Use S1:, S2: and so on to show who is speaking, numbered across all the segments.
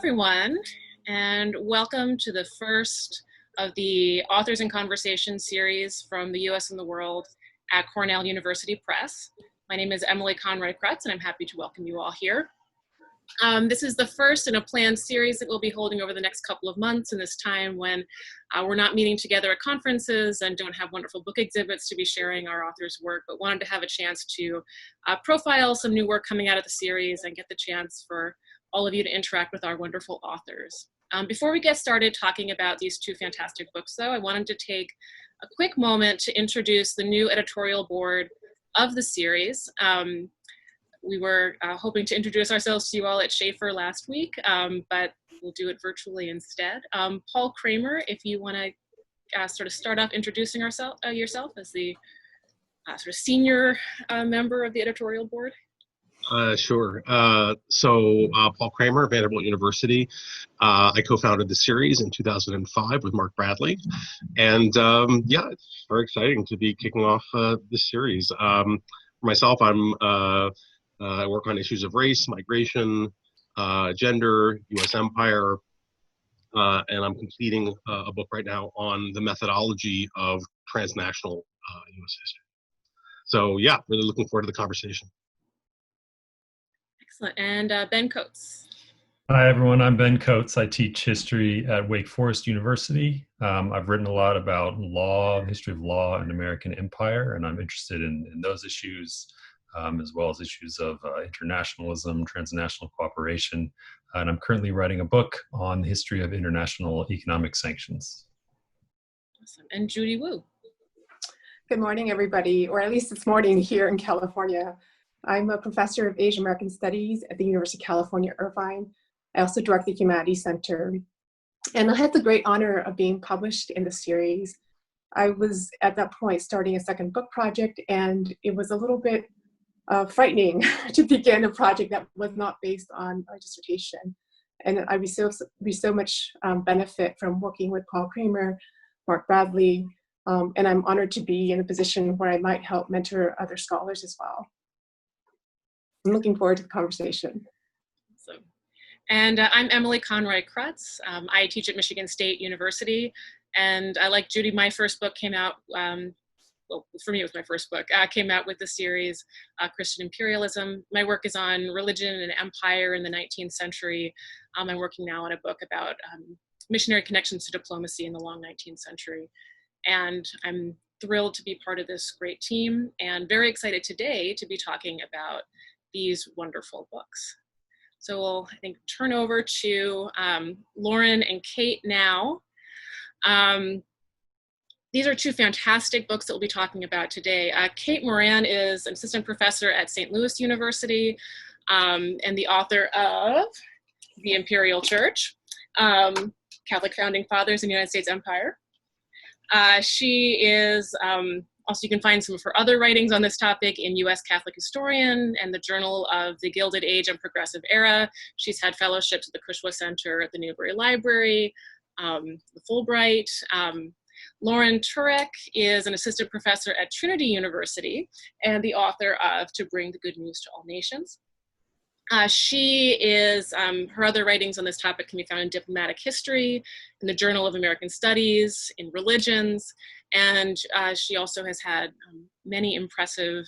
S1: everyone, and welcome to the first of the Authors in Conversation series from the US and the world at Cornell University Press. My name is Emily Conroy-Krutz, and I'm happy to welcome you all here. This is the first in a planned series that we'll be holding over the next couple of months in this time when we're not meeting together at conferences and don't have wonderful book exhibits to be sharing our authors' work, but wanted to have a chance to profile some new work coming out of the series and get the chance for all of you to interact with our wonderful authors. Before we get started talking about these two fantastic books, though, I wanted to take a quick moment to introduce the new editorial board of the series. We were hoping to introduce ourselves to you all at Schaefer last week, but we'll do it virtually instead. Paul Kramer, if you want to sort of start off introducing yourself as the sort of senior member of the editorial board.
S2: Sure. So Paul Kramer, Vanderbilt University. I co-founded the series in 2005 with Mark Bradley. And yeah, it's very exciting to be kicking off this series. For myself, I work on issues of race, migration, gender, U.S. empire, and I'm completing a book right now on the methodology of transnational U.S. history. So yeah, really looking forward to the conversation.
S1: Excellent. And Ben Coates.
S3: Hi, everyone. I'm Ben Coates. I teach history at Wake Forest University. I've written a lot about law, history of law and American empire, and I'm interested in those issues, as well as issues of internationalism, transnational cooperation. And I'm currently writing a book on the history of international economic sanctions.
S1: Awesome. And Judy Wu.
S4: Good morning, everybody, or at least it's morning here in California. I'm a professor of Asian American Studies at the University of California, Irvine. I also direct the Humanities Center. And I had the great honor of being published in the series. I was at that point starting a second book project, and it was a little bit frightening to begin a project that was not based on a dissertation. And I received so much benefit from working with Paul Kramer, Mark Bradley, and I'm honored to be in a position where I might help mentor other scholars as well. I'm looking forward to the conversation.
S1: Awesome. And I'm Emily Conroy-Krutz. I teach at Michigan State University. And like Judy, my first book came out, well, for me it was my first book, came out with the series Christian Imperialism. My work is on religion and empire in the 19th century. I'm working now on a book about missionary connections to diplomacy in the long 19th century. And I'm thrilled to be part of this great team and very excited today to be talking about these wonderful books. So we'll, I think, turn over to Lauren and Kate now. These are two fantastic books that we'll be talking about today. Kate Moran is an assistant professor at St. Louis University and the author of The Imperial Church, Catholic Founding Fathers in the United States Empire. She is also, you can find some of her other writings on this topic in U.S. Catholic Historian and the Journal of the Gilded Age and Progressive Era. She's had fellowships at the Cushwa Center at the Newberry Library, the Fulbright. Lauren Turek is an assistant professor at Trinity University and the author of To Bring the Good News to All Nations. She is, her other writings on this topic can be found in Diplomatic History, in the Journal of American Studies, in Religions, and she also has had many impressive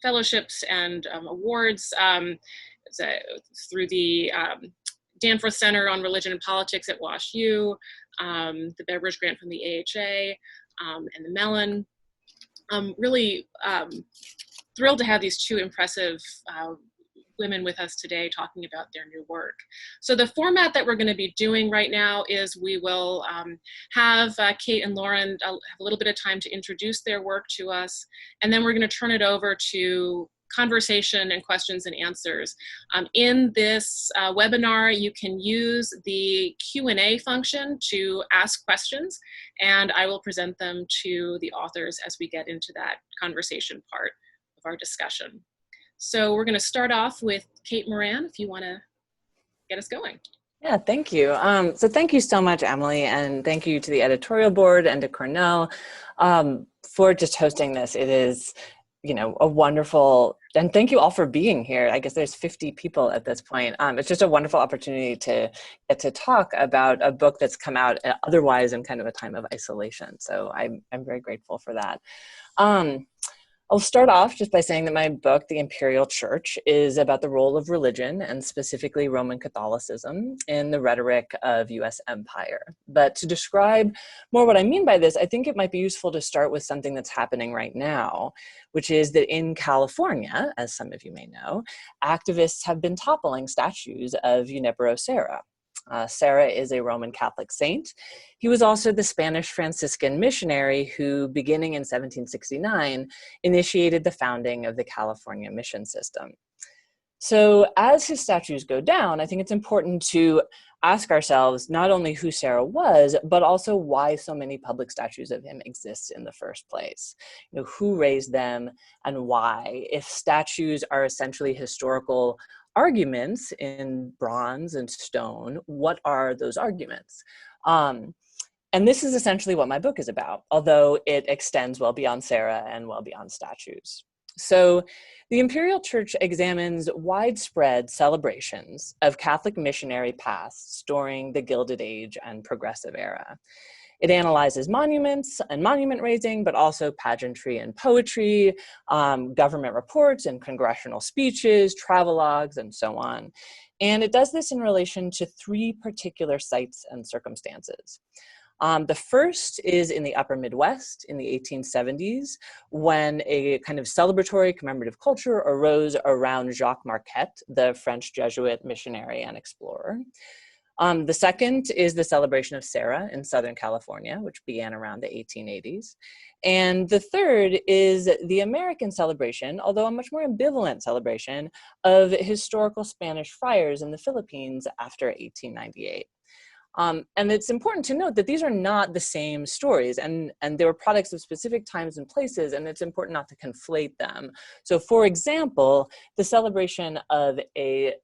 S1: fellowships and awards through the Danforth Center on Religion and Politics at WashU, the Beveridge Grant from the AHA, and the Mellon. Really thrilled to have these two impressive women with us today talking about their new work. So the format that we're going to be doing right now is we will have Kate and Lauren have a little bit of time to introduce their work to us, and then we're going to turn it over to conversation and questions and answers. In this webinar, you can use the Q&A function to ask questions, and I will present them to the authors as we get into that conversation part of our discussion. So we're going to start off with Kate Moran, if you want to get us going.
S5: Yeah, thank you. So thank you so much, Emily, and thank you to the editorial board and to Cornell for just hosting this. It is a wonderful, and thank you all for being here. I guess there's 50 people at this point. It's just a wonderful opportunity to get to talk about a book that's come out otherwise in kind of a time of isolation. So I'm very grateful for that. I'll start off just by saying that my book, The Imperial Church, is about the role of religion, and specifically Roman Catholicism, in the rhetoric of US empire. But to describe more what I mean by this, I think it might be useful to start with something that's happening right now, which is that in California, as some of you may know, activists have been toppling statues of Junipero Serra. Serra is a Roman Catholic saint. He was also the Spanish Franciscan missionary who, beginning in 1769, initiated the founding of the California mission system. So as his statues go down, I think it's important to ask ourselves not only who Serra was, but also why so many public statues of him exist in the first place. Who raised them and why? If statues are essentially historical arguments in bronze and stone, what are those arguments? And this is essentially what my book is about, although it extends well beyond Serra and well beyond statues. So the Imperial Church examines widespread celebrations of Catholic missionary pasts during the Gilded Age and Progressive Era. It analyzes monuments and monument raising, but also pageantry and poetry, government reports and congressional speeches, travelogues, and so on. And it does this in relation to three particular sites and circumstances. The first is in the Upper Midwest in the 1870s, when a kind of celebratory commemorative culture arose around Jacques Marquette, the French Jesuit missionary and explorer. The second is the celebration of Serra in Southern California, which began around the 1880s. And the third is the American celebration, although a much more ambivalent celebration, of historical Spanish friars in the Philippines after 1898. And it's important to note that these are not the same stories, and they were products of specific times and places, and it's important not to conflate them. So for example, the celebration of a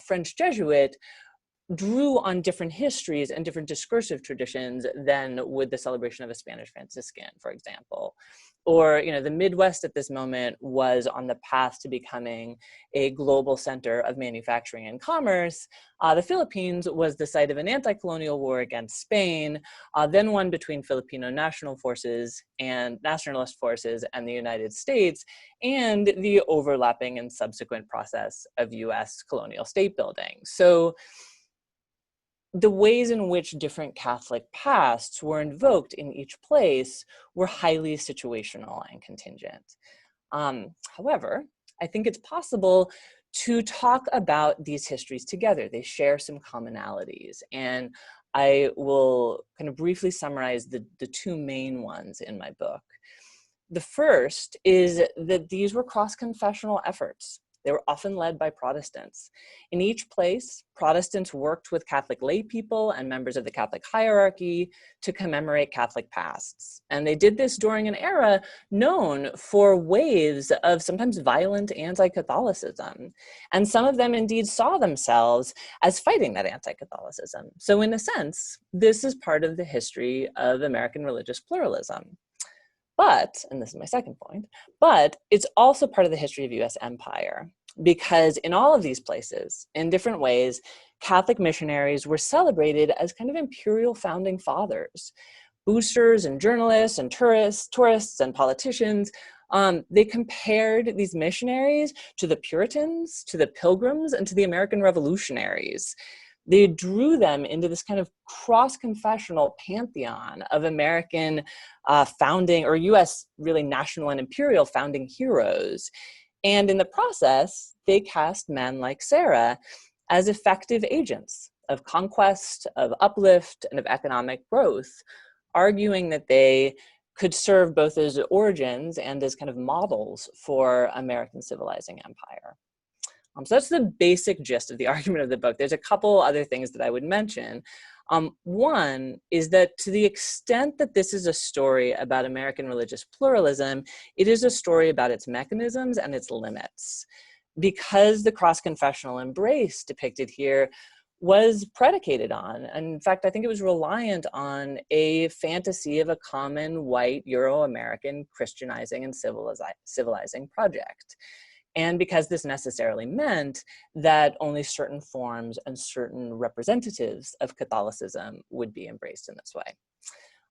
S5: French Jesuit drew on different histories and different discursive traditions than would the celebration of a Spanish Franciscan, for example. Or, the Midwest at this moment was on the path to becoming a global center of manufacturing and commerce. The Philippines was the site of an anti-colonial war against Spain, then one between Filipino national forces and nationalist forces and the United States, and the overlapping and subsequent process of US colonial state building. So the ways in which different Catholic pasts were invoked in each place were highly situational and contingent. However, I think it's possible to talk about these histories together. They share some commonalities, and I will kind of briefly summarize the two main ones in my book. The first is that these were cross-confessional efforts. They were often led by Protestants. In each place, Protestants worked with Catholic lay people and members of the Catholic hierarchy to commemorate Catholic pasts. And they did this during an era known for waves of sometimes violent anti-Catholicism. And some of them indeed saw themselves as fighting that anti-Catholicism. So in a sense, this is part of the history of American religious pluralism. But, and this is my second point, but it's also part of the history of US empire, because in all of these places, in different ways, Catholic missionaries were celebrated as kind of imperial founding fathers. Boosters and journalists and tourists and politicians, they compared these missionaries to the Puritans, to the Pilgrims, and to the American revolutionaries. They drew them into this kind of cross-confessional pantheon of American founding, or US really national and imperial founding heroes. And in the process, they cast men like Serra as effective agents of conquest, of uplift, and of economic growth, arguing that they could serve both as origins and as kind of models for American civilizing empire. So that's the basic gist of the argument of the book. There's a couple other things that I would mention. One is that to the extent that this is a story about American religious pluralism, it is a story about its mechanisms and its limits. Because the cross-confessional embrace depicted here was predicated on. And in fact, I think it was reliant on a fantasy of a common white Euro-American Christianizing and civilizing project. And because this necessarily meant that only certain forms and certain representatives of Catholicism would be embraced in this way.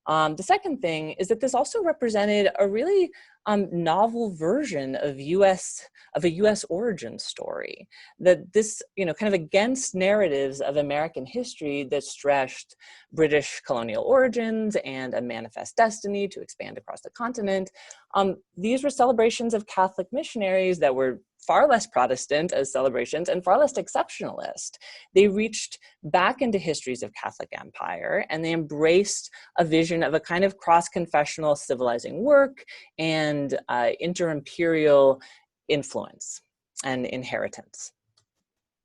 S5: The second thing is that this also represented a really novel version of a U.S. origin story. That this, kind of against narratives of American history that stressed British colonial origins and a manifest destiny to expand across the continent. These were celebrations of Catholic missionaries that were far less Protestant as celebrations and far less exceptionalist. They reached back into histories of Catholic empire and they embraced a vision of a kind of cross-confessional civilizing work and inter-imperial influence and inheritance.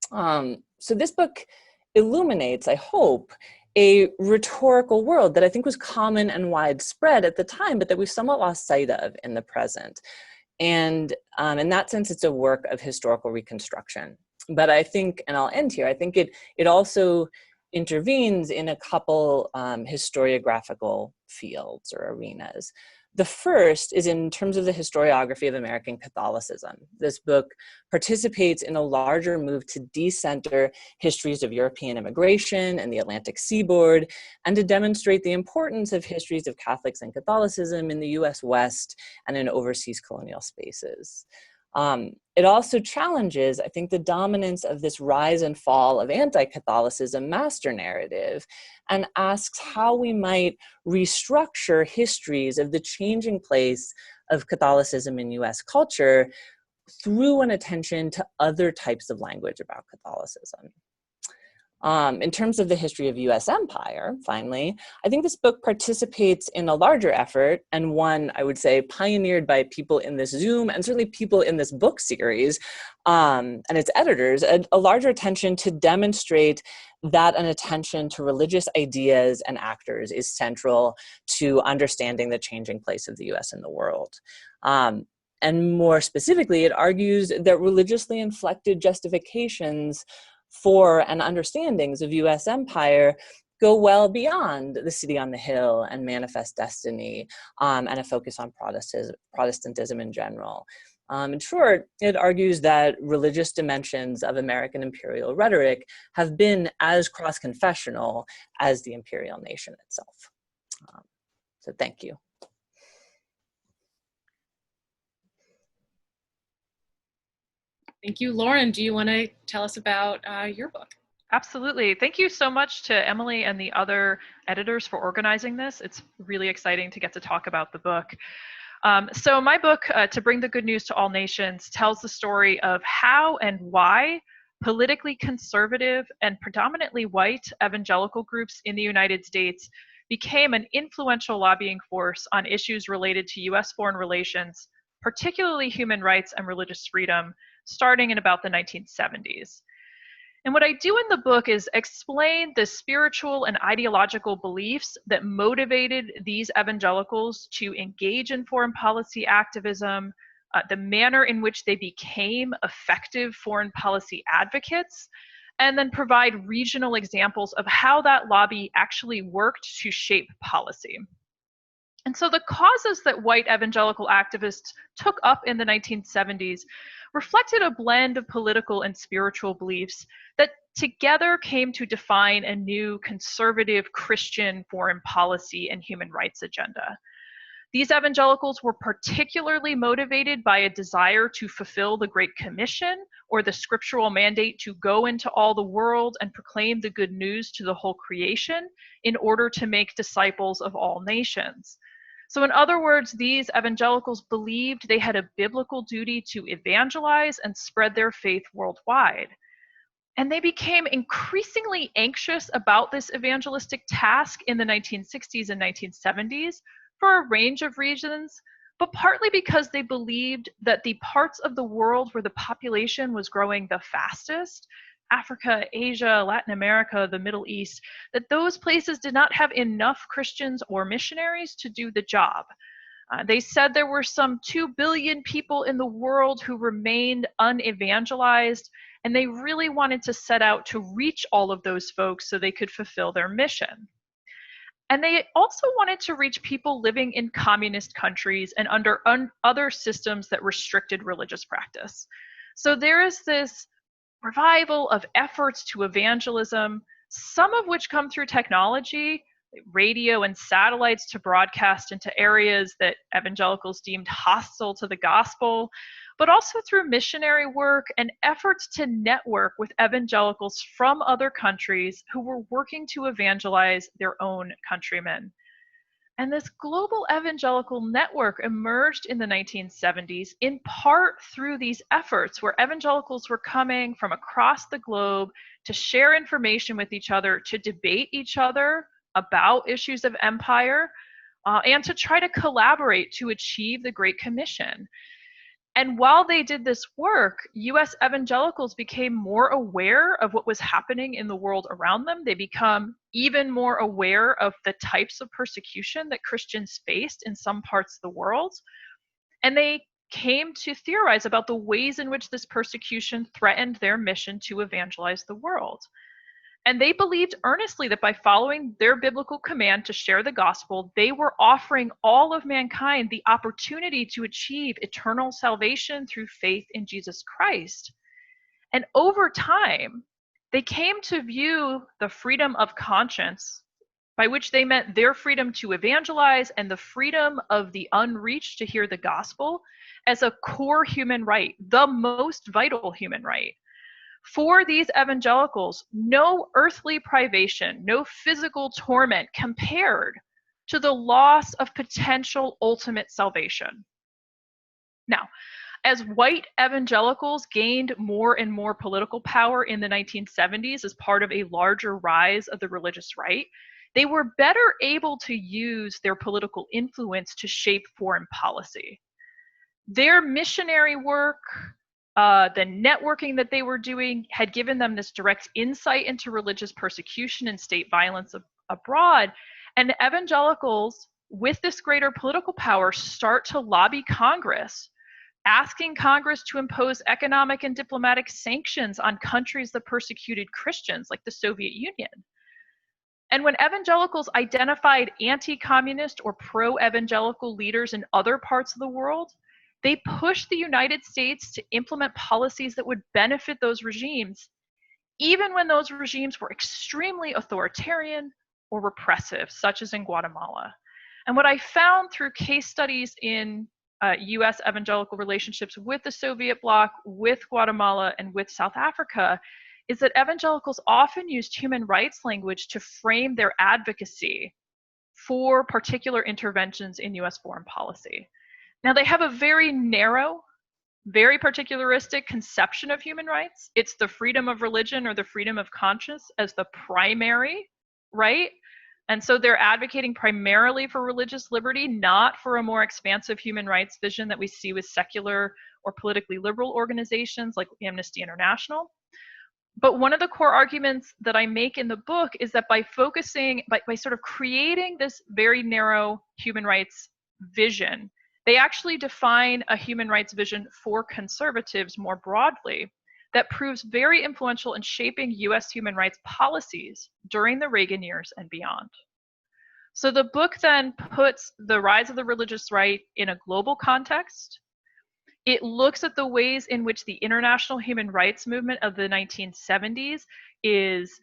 S5: So this book illuminates, I hope, a rhetorical world that I think was common and widespread at the time, but that we've somewhat lost sight of in the present. And in that sense, it's a work of historical reconstruction. But I think, and I'll end here, I think it also intervenes in a couple historiographical fields or arenas. The first is in terms of the historiography of American Catholicism. This book participates in a larger move to decenter histories of European immigration and the Atlantic seaboard, and to demonstrate the importance of histories of Catholics and Catholicism in the US West and in overseas colonial spaces. It also challenges, I think, the dominance of this rise and fall of anti-Catholicism master narrative and asks how we might restructure histories of the changing place of Catholicism in US culture through an attention to other types of language about Catholicism. In terms of the history of US empire, finally, I think this book participates in a larger effort, and one, I would say, pioneered by people in this Zoom, and certainly people in this book series, and its editors, a larger attention to demonstrate that an attention to religious ideas and actors is central to understanding the changing place of the US in the world. And more specifically, it argues that religiously inflected justifications for and understandings of US empire go well beyond the city on the hill and manifest destiny and a focus on Protestantism in general. In short, it argues that religious dimensions of American imperial rhetoric have been as cross-confessional as the imperial nation itself. So thank you.
S1: Thank you. Lauren, do you want to tell us about your book?
S6: Absolutely. Thank you so much to Emily and the other editors for organizing this. It's really exciting to get to talk about the book. So my book, To Bring the Good News to All Nations, tells the story of how and why politically conservative and predominantly white evangelical groups in the United States became an influential lobbying force on issues related to US foreign relations, particularly human rights and religious freedom, starting in about the 1970s. And what I do in the book is explain the spiritual and ideological beliefs that motivated these evangelicals to engage in foreign policy activism, the manner in which they became effective foreign policy advocates, and then provide regional examples of how that lobby actually worked to shape policy. And so the causes that white evangelical activists took up in the 1970s reflected a blend of political and spiritual beliefs that together came to define a new conservative Christian foreign policy and human rights agenda. These evangelicals were particularly motivated by a desire to fulfill the Great Commission or the scriptural mandate to go into all the world and proclaim the good news to the whole creation in order to make disciples of all nations. So in other words, these evangelicals believed they had a biblical duty to evangelize and spread their faith worldwide. And they became increasingly anxious about this evangelistic task in the 1960s and 1970s for a range of reasons, but partly because they believed that the parts of the world where the population was growing the fastest, Africa, Asia, Latin America, the Middle East, that those places did not have enough Christians or missionaries to do the job. They said there were some 2 billion people in the world who remained unevangelized, And they really wanted to set out to reach all of those folks so they could fulfill their mission. And they also wanted to reach people living in communist countries and under other systems that restricted religious practice. So there is this revival of efforts to evangelism, some of which come through technology, radio and satellites to broadcast into areas that evangelicals deemed hostile to the gospel, but also through missionary work and efforts to network with evangelicals from other countries who were working to evangelize their own countrymen. And this global evangelical network emerged in the 1970s in part through these efforts where evangelicals were coming from across the globe to share information with each other, to debate each other about issues of empire, and to try to collaborate to achieve the Great Commission. And while they did this work, US evangelicals became more aware of what was happening in the world around them. They become even more aware of the types of persecution that Christians faced in some parts of the world. And they came to theorize about the ways in which this persecution threatened their mission to evangelize the world. And they believed earnestly that by following their biblical command to share the gospel, they were offering all of mankind the opportunity to achieve eternal salvation through faith in Jesus Christ. And over time, they came to view the freedom of conscience, by which they meant their freedom to evangelize and the freedom of the unreached to hear the gospel, as a core human right, the most vital human right. For these evangelicals, no earthly privation, no physical torment compared to the loss of potential ultimate salvation. Now, as white evangelicals gained more and more political power in the 1970s as part of a larger rise of the religious right, they were better able to use their political influence to shape foreign policy. Their missionary work, the networking that they were doing had given them this direct insight into religious persecution and state violence abroad. And evangelicals, with this greater political power, start to lobby Congress, asking Congress to impose economic and diplomatic sanctions on countries that persecuted Christians, like the Soviet Union. And when evangelicals identified anti-communist or pro-evangelical leaders in other parts of the world, they pushed the United States to implement policies that would benefit those regimes, even when those regimes were extremely authoritarian or repressive, such as in Guatemala. And what I found through case studies in US evangelical relationships with the Soviet bloc, with Guatemala, and with South Africa is that evangelicals often used human rights language to frame their advocacy for particular interventions in US foreign policy. Now, they have a very narrow, very particularistic conception of human rights. It's the freedom of religion or the freedom of conscience as the primary right. And so they're advocating primarily for religious liberty, not for a more expansive human rights vision that we see with secular or politically liberal organizations like Amnesty International. But one of the core arguments that I make in the book is that by focusing, by sort of creating this very narrow human rights vision, they actually define a human rights vision for conservatives more broadly that proves very influential in shaping US human rights policies during the Reagan years and beyond. So the book then puts the rise of the religious right in a global context. It looks at the ways in which the international human rights movement of the 1970s is,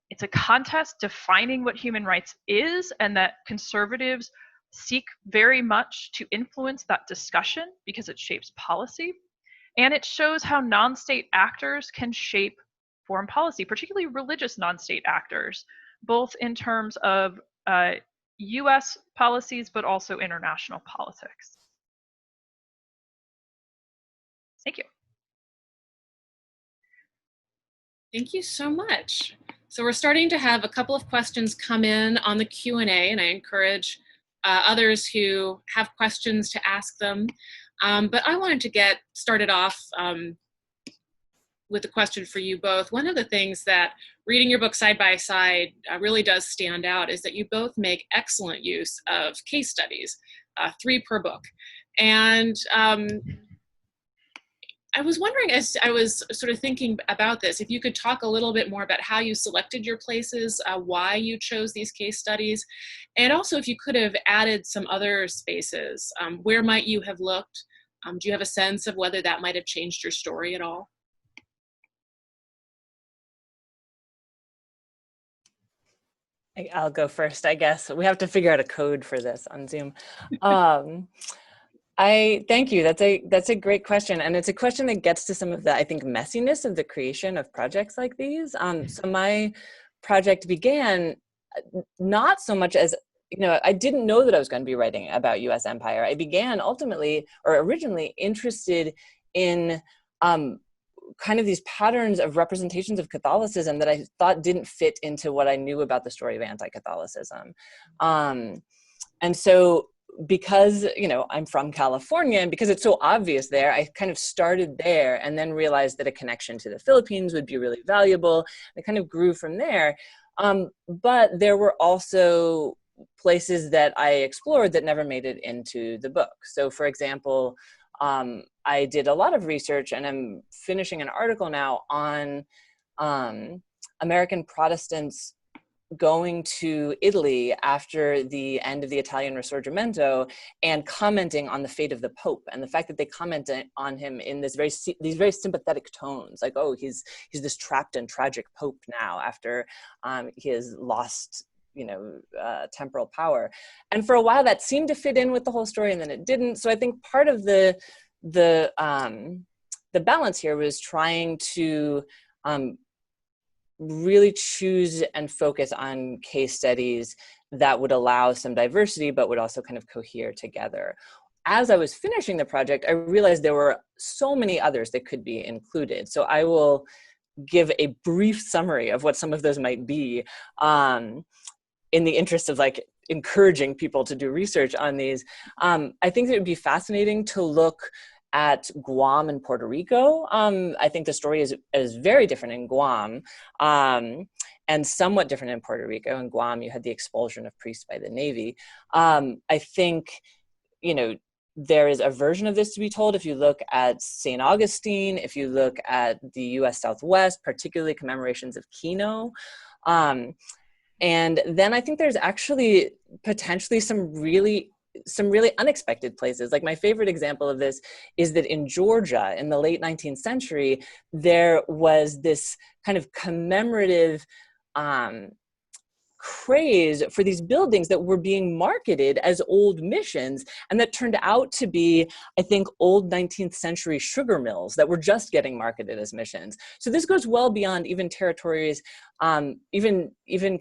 S6: it's a contest defining what human rights is, and that conservatives seek very much to influence that discussion because it shapes policy. And it shows how non-state actors can shape foreign policy, particularly religious non-state actors, both in terms of US policies, but also international politics. Thank you.
S1: Thank you so much. So we're starting to have a couple of questions come in on the Q&A, and I encourage others who have questions to ask them. But I wanted to get started off with a question for you both. One of the things that reading your book side by side really does stand out is that you both make excellent use of case studies, 3 per book. And I was wondering, as I was sort of thinking about this, if you could talk a little bit more about how you selected your places, why you chose these case studies, and also if you could have added some other spaces, where might you have looked? Do you have a sense of whether that might have changed your story at all?
S5: I'll go first, I guess. We have to figure out a code for this on Zoom. I thank you. That's a great question, and it's a question that gets to some of the, I think, messiness of the creation of projects like these. So my project began not so much as, I didn't know that I was going to be writing about U.S. empire. I began originally interested in kind of these patterns of representations of Catholicism that I thought didn't fit into what I knew about the story of anti-Catholicism. And so because, I'm from California, and because it's so obvious there, I kind of started there and then realized that a connection to the Philippines would be really valuable. It kind of grew from there. But there were also places that I explored that never made it into the book. So for example, I did a lot of research, and I'm finishing an article now on American Protestants going to Italy after the end of the Italian Risorgimento and commenting on the fate of the Pope, and the fact that they commented on him in these very sympathetic tones, like, oh, he's this trapped and tragic Pope now after he has lost temporal power. And for a while that seemed to fit in with the whole story, and then it didn't. So I think part of the balance here was trying to really choose and focus on case studies that would allow some diversity, but would also kind of cohere together. As I was finishing the project, I realized there were so many others that could be included. So I will give a brief summary of what some of those might be, in the interest of encouraging people to do research on these. I think it would be fascinating to look at Guam and Puerto Rico. I think the story is very different in Guam, and somewhat different in Puerto Rico. In Guam, you had the expulsion of priests by the Navy. I think, there is a version of this to be told if you look at St. Augustine, if you look at the U.S. Southwest, particularly commemorations of Kino. And then I think there's actually potentially some really unexpected places. Like, my favorite example of this is that in Georgia in the late 19th century, there was this kind of commemorative craze for these buildings that were being marketed as old missions, and that turned out to be, I think, old 19th century sugar mills that were just getting marketed as missions. So this goes well beyond even territories, even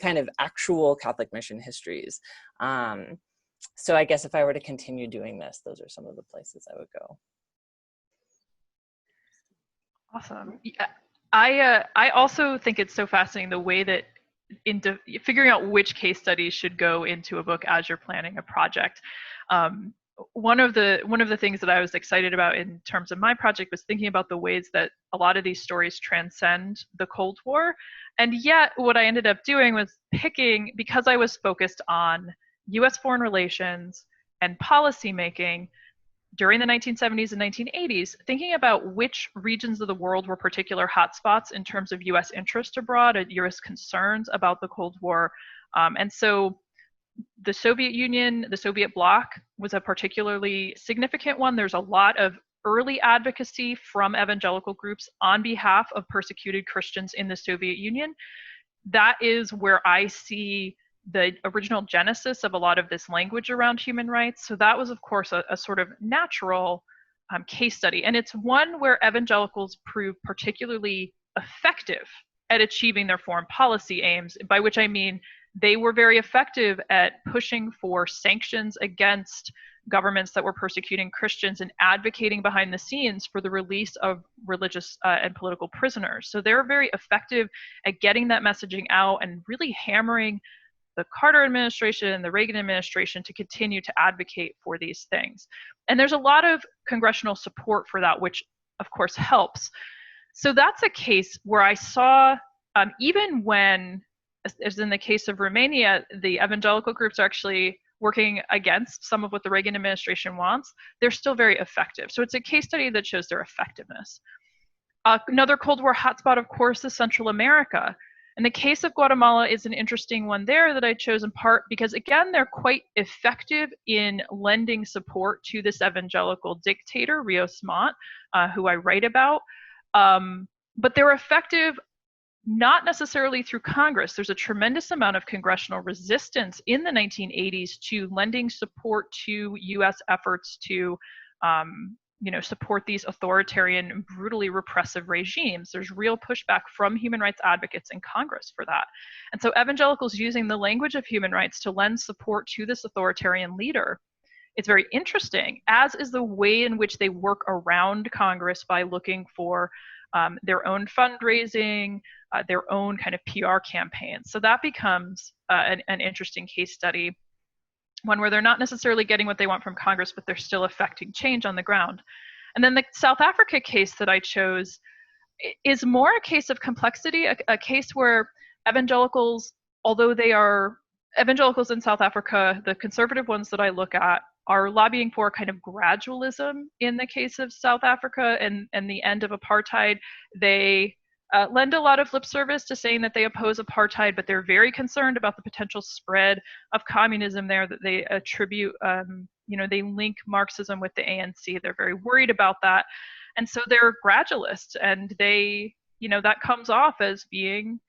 S5: kind of actual Catholic mission histories. So I guess if I were to continue doing this, those are some of the places I would go.
S6: Awesome. Yeah, I also think it's so fascinating the way that into figuring out which case studies should go into a book as you're planning a project. One of the things that I was excited about in terms of my project was thinking about the ways that a lot of these stories transcend the Cold War. And yet what I ended up doing was picking, because I was focused on US foreign relations and policy making during the 1970s and 1980s, thinking about which regions of the world were particular hotspots in terms of US interest abroad and US concerns about the Cold War. And so the Soviet Union, the Soviet bloc, was a particularly significant one. There's a lot of early advocacy from evangelical groups on behalf of persecuted Christians in the Soviet Union. That is where I see the original genesis of a lot of this language around human rights. So that was, of course, a sort of natural case study. And it's one where evangelicals proved particularly effective at achieving their foreign policy aims, by which I mean they were very effective at pushing for sanctions against governments that were persecuting Christians and advocating behind the scenes for the release of religious and political prisoners. So they're very effective at getting that messaging out and really hammering the Carter administration, the Reagan administration to continue to advocate for these things. And there's a lot of congressional support for that, which of course helps. So that's a case where I saw, even when, as in the case of Romania, the evangelical groups actually working against some of what the Reagan administration wants, they're still very effective. So it's a case study that shows their effectiveness. Another Cold War hotspot, of course, is Central America. And the case of Guatemala is an interesting one there that I chose in part because, again, they're quite effective in lending support to this evangelical dictator, Rios Montt, who I write about. But they're effective not necessarily through Congress. There's a tremendous amount of congressional resistance in the 1980s to lending support to U.S. efforts to support these authoritarian, brutally repressive regimes. There's real pushback from human rights advocates in Congress for that. And so evangelicals using the language of human rights to lend support to this authoritarian leader. It's very interesting, as is the way in which they work around Congress by looking for their own fundraising, their own kind of PR campaigns. So that becomes an interesting case study, one where they're not necessarily getting what they want from Congress, but they're still affecting change on the ground. And then the South Africa case that I chose is more a case of complexity, a case where evangelicals, although they are evangelicals in South Africa, the conservative ones that I look at, are lobbying for kind of gradualism in the case of South Africa and the end of apartheid. They lend a lot of lip service to saying that they oppose apartheid, but they're very concerned about the potential spread of communism there, that they attribute, they link Marxism with the ANC. They're very worried about that. And so they're gradualists, and they, that comes off as being,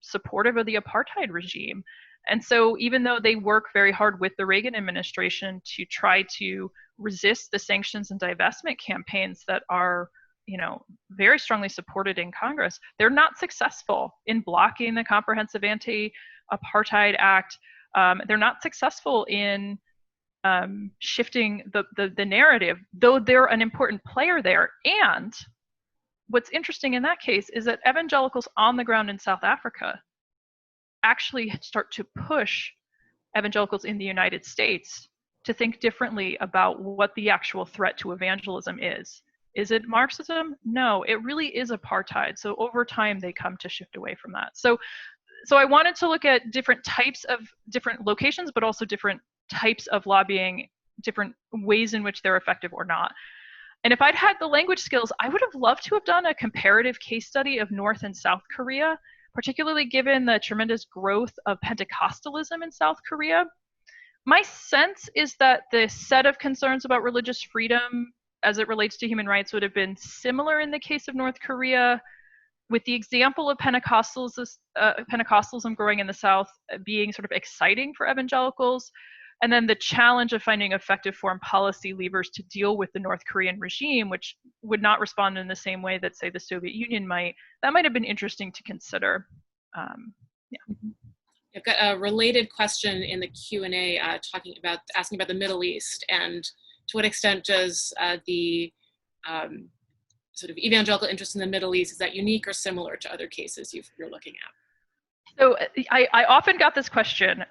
S6: supportive of the apartheid regime. And so even though they work very hard with the Reagan administration to try to resist the sanctions and divestment campaigns that are, very strongly supported in Congress, they're not successful in blocking the Comprehensive Anti-Apartheid Act. They're not successful in shifting the narrative, though they're an important player there. And what's interesting in that case is that evangelicals on the ground in South Africa actually start to push evangelicals in the United States to think differently about what the actual threat to evangelism is. Is it Marxism? No, it really is apartheid. So over time, they come to shift away from that. So I wanted to look at different types of different locations, but also different types of lobbying, different ways in which they're effective or not. And if I'd had the language skills, I would have loved to have done a comparative case study of North and South Korea, particularly given the tremendous growth of Pentecostalism in South Korea. My sense is that the set of concerns about religious freedom as it relates to human rights would have been similar in the case of North Korea, with the example of Pentecostalism growing in the South being sort of exciting for evangelicals, and then the challenge of finding effective foreign policy levers to deal with the North Korean regime, which would not respond in the same way that, say, the Soviet Union might. That might have been interesting to consider.
S1: I've got a related question in the Q&A asking about the Middle East, and to what extent does the sort of evangelical interest in the Middle East, is that unique or similar to other cases you're looking at?
S6: So I often got this question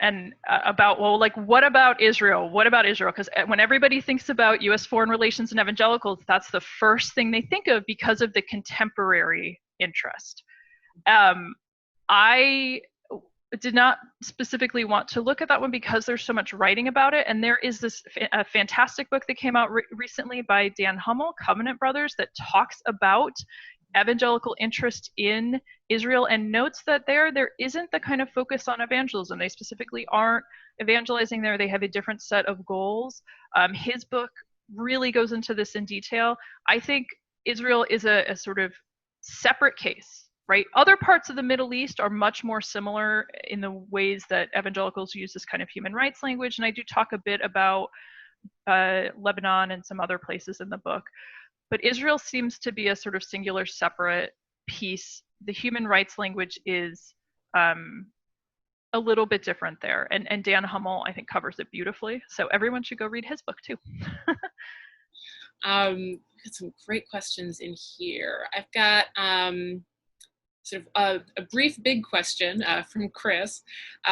S6: about, well, like, what about Israel? What about Israel? Because when everybody thinks about U.S. foreign relations and evangelicals, that's the first thing they think of because of the contemporary interest. I did not specifically want to look at that one because there's so much writing about it. And there is this fantastic book that came out recently by Dan Hummel, Covenant Brothers, that talks about evangelical interest in Israel and notes that there isn't the kind of focus on evangelism. They specifically aren't evangelizing there. They have a different set of goals. His book really goes into this in detail. I think Israel is a sort of separate case, right? Other parts of the Middle East are much more similar in the ways that evangelicals use this kind of human rights language. And I do talk a bit about Lebanon and some other places in the book. But Israel seems to be a sort of singular, separate piece. The human rights language is a little bit different there. And Dan Hummel, I think, covers it beautifully. So everyone should go read his book too.
S1: We've got some great questions in here. I've got sort of a brief big question from Chris,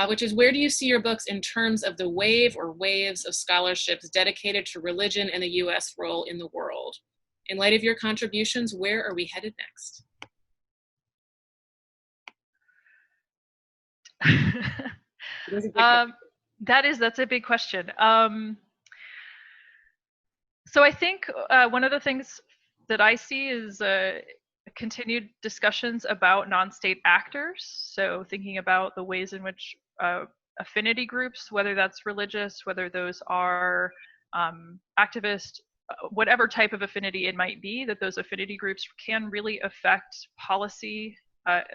S1: which is, where do you see your books in terms of the wave or waves of scholarships dedicated to religion and the U.S. role in the world? In light of your contributions, where are we headed next?
S6: That's a big question. So I think one of the things that I see is continued discussions about non-state actors. So thinking about the ways in which affinity groups, whether that's religious, whether those are activist, whatever type of affinity it might be, that those affinity groups can really affect policy,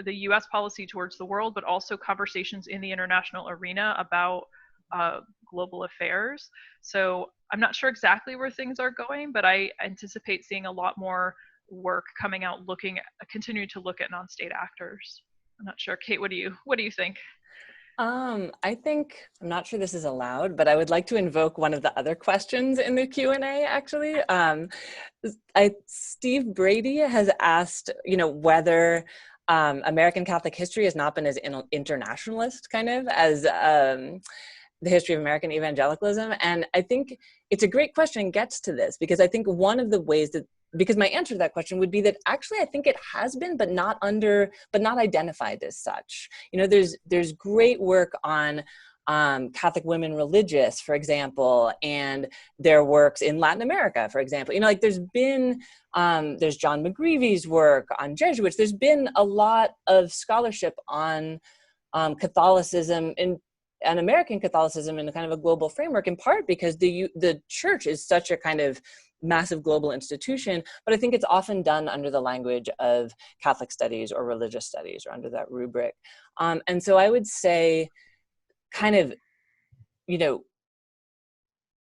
S6: the US policy towards the world, but also conversations in the international arena about global affairs. So I'm not sure exactly where things are going, but I anticipate seeing a lot more work coming out continuing to look at non-state actors. I'm not sure. Kate, what do you think?
S5: I think, I'm not sure this is allowed, but I would like to invoke one of the other questions in the Q&A, actually. Steve Brady has asked, whether American Catholic history has not been as internationalist, kind of, as the history of American evangelicalism. And I think it's a great question and gets to this, because I think one of the ways because my answer to that question would be that actually I think it has been, but not identified as such. There's great work on Catholic women religious, for example, and their works in Latin America, for example. There's been, there's John McGreevy's work on Jesuits. There's been a lot of scholarship on Catholicism and American Catholicism in a kind of a global framework, in part because the church is such a kind of massive global institution, but I think it's often done under the language of Catholic studies or religious studies, or under that rubric. And so I would say kind of,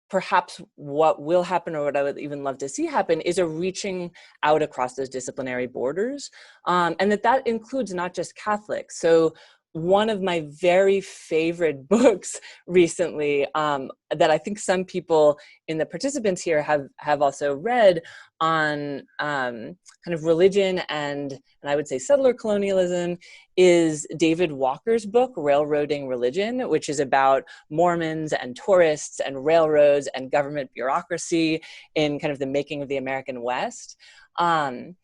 S5: perhaps what will happen, or what I would even love to see happen, is a reaching out across those disciplinary borders. And that includes not just Catholics. So one of my very favorite books recently, that I think some people in the participants here have also read, on kind of religion and I would say settler colonialism, is David Walker's book, Railroading Religion, which is about Mormons and tourists and railroads and government bureaucracy in kind of the making of the American West. And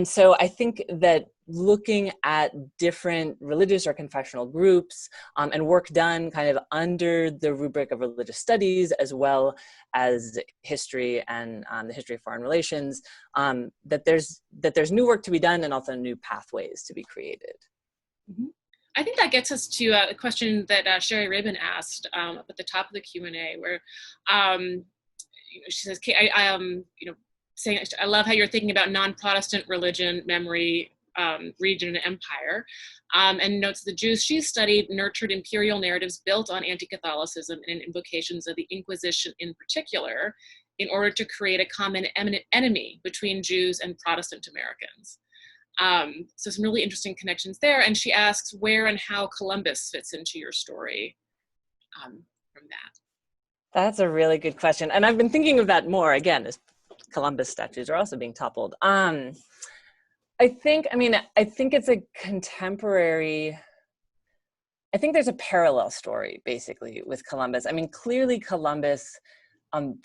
S5: so I think that looking at different religious or confessional groups and work done kind of under the rubric of religious studies, as well as history and the history of foreign relations, that there's new work to be done and also new pathways to be created.
S1: Mm-hmm. I think that gets us to a question that Sherry Rabin asked at the top of the Q&A, where she says, "Kate, saying, I love how you're thinking about non-Protestant religion, memory, region, and empire," and notes the Jews she studied nurtured imperial narratives built on anti-Catholicism and invocations of the Inquisition in particular, in order to create a common enemy between Jews and Protestant Americans. So some really interesting connections there. And she asks where and how Columbus fits into your story from that.
S5: That's a really good question. And I've been thinking of that more, again, as Columbus statues are also being toppled. I think it's a contemporary, I think there's a parallel story basically with Columbus. I mean, clearly Columbus and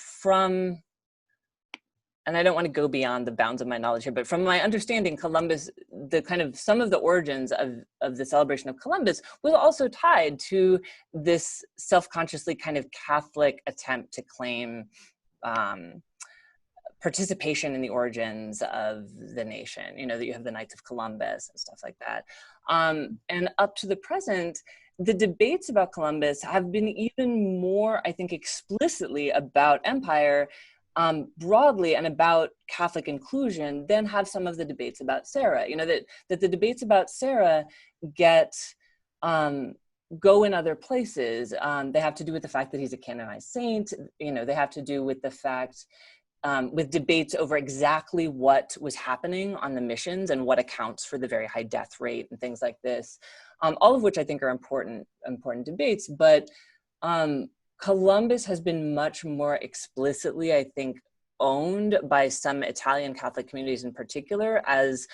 S5: I don't want to go beyond the bounds of my knowledge here, but from my understanding, Columbus, the kind of some of the origins of the celebration of Columbus was also tied to this self-consciously kind of Catholic attempt to claim participation in the origins of the nation, that you have the Knights of Columbus and stuff like that. And up to the present, the debates about Columbus have been even more, I think, explicitly about empire broadly and about Catholic inclusion than have some of the debates about Sarah. That the debates about Sarah go in other places. They have to do with the fact that he's a canonized saint. They have to do with the fact, with debates over exactly what was happening on the missions and what accounts for the very high death rate and things like this, all of which I think are important debates. But Columbus has been much more explicitly, I think, owned by some Italian Catholic communities in particular as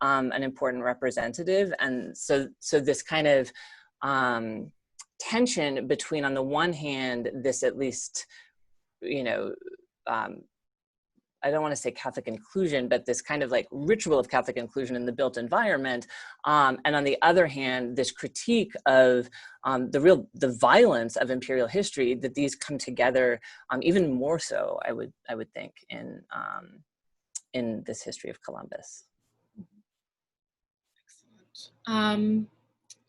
S5: an important representative. And so this kind of tension between, on the one hand, this at least, I don't want to say Catholic inclusion, but this kind of like ritual of Catholic inclusion in the built environment. And on the other hand, this critique of the violence of imperial history, that these come together even more so, I would think, in this history of Columbus.
S1: Excellent.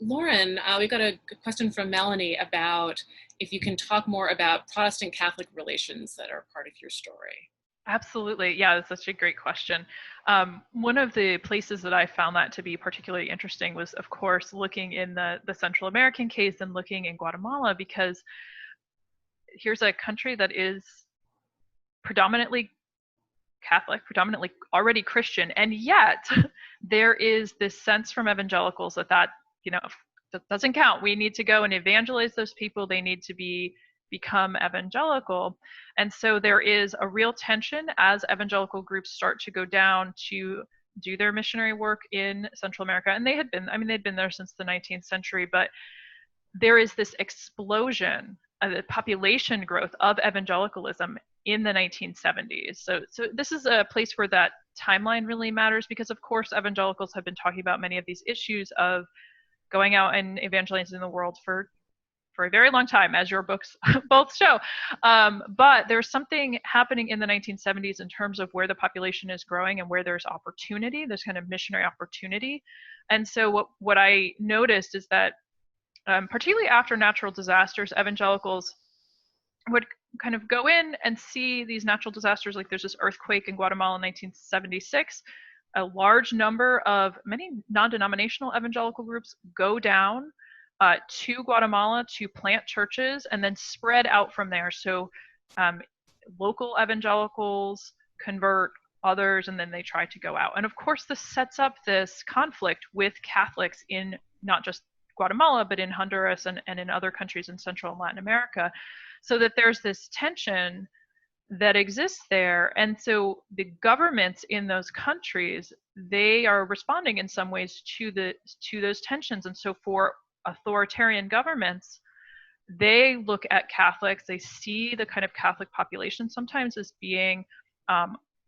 S1: Lauren, we got a question from Melanie about if you can talk more about Protestant-Catholic relations that are part of your story.
S6: Absolutely. Yeah, that's such a great question. One of the places that I found that to be particularly interesting was, of course, looking in the Central American case and looking in Guatemala, because here's a country that is predominantly Catholic, predominantly already Christian, and yet there is this sense from evangelicals that that doesn't count. We need to go and evangelize those people. They need to become evangelical. And so there is a real tension as evangelical groups start to go down to do their missionary work in Central America. And they'd been there since the 19th century, but there is this explosion of the population growth of evangelicalism in the 1970s. So this is a place where that timeline really matters, because of course evangelicals have been talking about many of these issues of going out and evangelizing the world for a very long time, as your books both show. But there's something happening in the 1970s in terms of where the population is growing and where there's opportunity, there's kind of missionary opportunity. And so what I noticed is that particularly after natural disasters, evangelicals would kind of go in and see these natural disasters. Like there's this earthquake in Guatemala in 1976. A large number of many non-denominational evangelical groups go down to Guatemala to plant churches and then spread out from there. So local evangelicals convert others, and then they try to go out. And of course, this sets up this conflict with Catholics in not just Guatemala, but in Honduras and in other countries in Central and Latin America, so that there's this tension that exists there. And so the governments in those countries, they are responding in some ways to those tensions. And so for authoritarian governments, they look at Catholics, they see the kind of Catholic population sometimes as being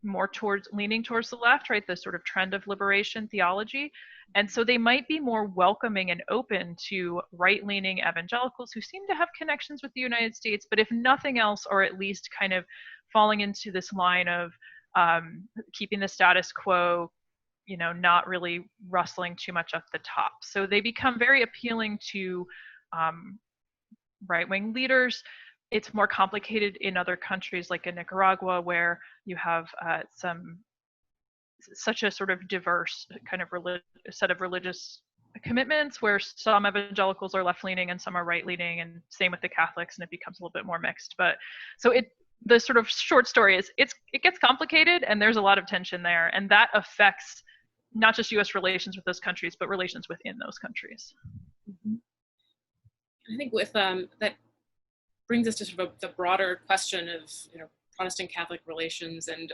S6: more leaning towards the left, right? The sort of trend of liberation theology. And so they might be more welcoming and open to right-leaning evangelicals who seem to have connections with the United States, but if nothing else, or at least kind of falling into this line of keeping the status quo, not really rustling too much up the top. So they become very appealing to right-wing leaders. It's more complicated in other countries, like in Nicaragua, where you have such a sort of diverse kind of set of religious commitments, where some evangelicals are left-leaning and some are right-leaning, and same with the Catholics, and it becomes a little bit more mixed. But so the sort of short story is it gets complicated, and there's a lot of tension there, and that affects not just U.S. relations with those countries, but relations within those countries.
S1: Mm-hmm. I think with that brings us to sort of the broader question of Protestant-Catholic relations, and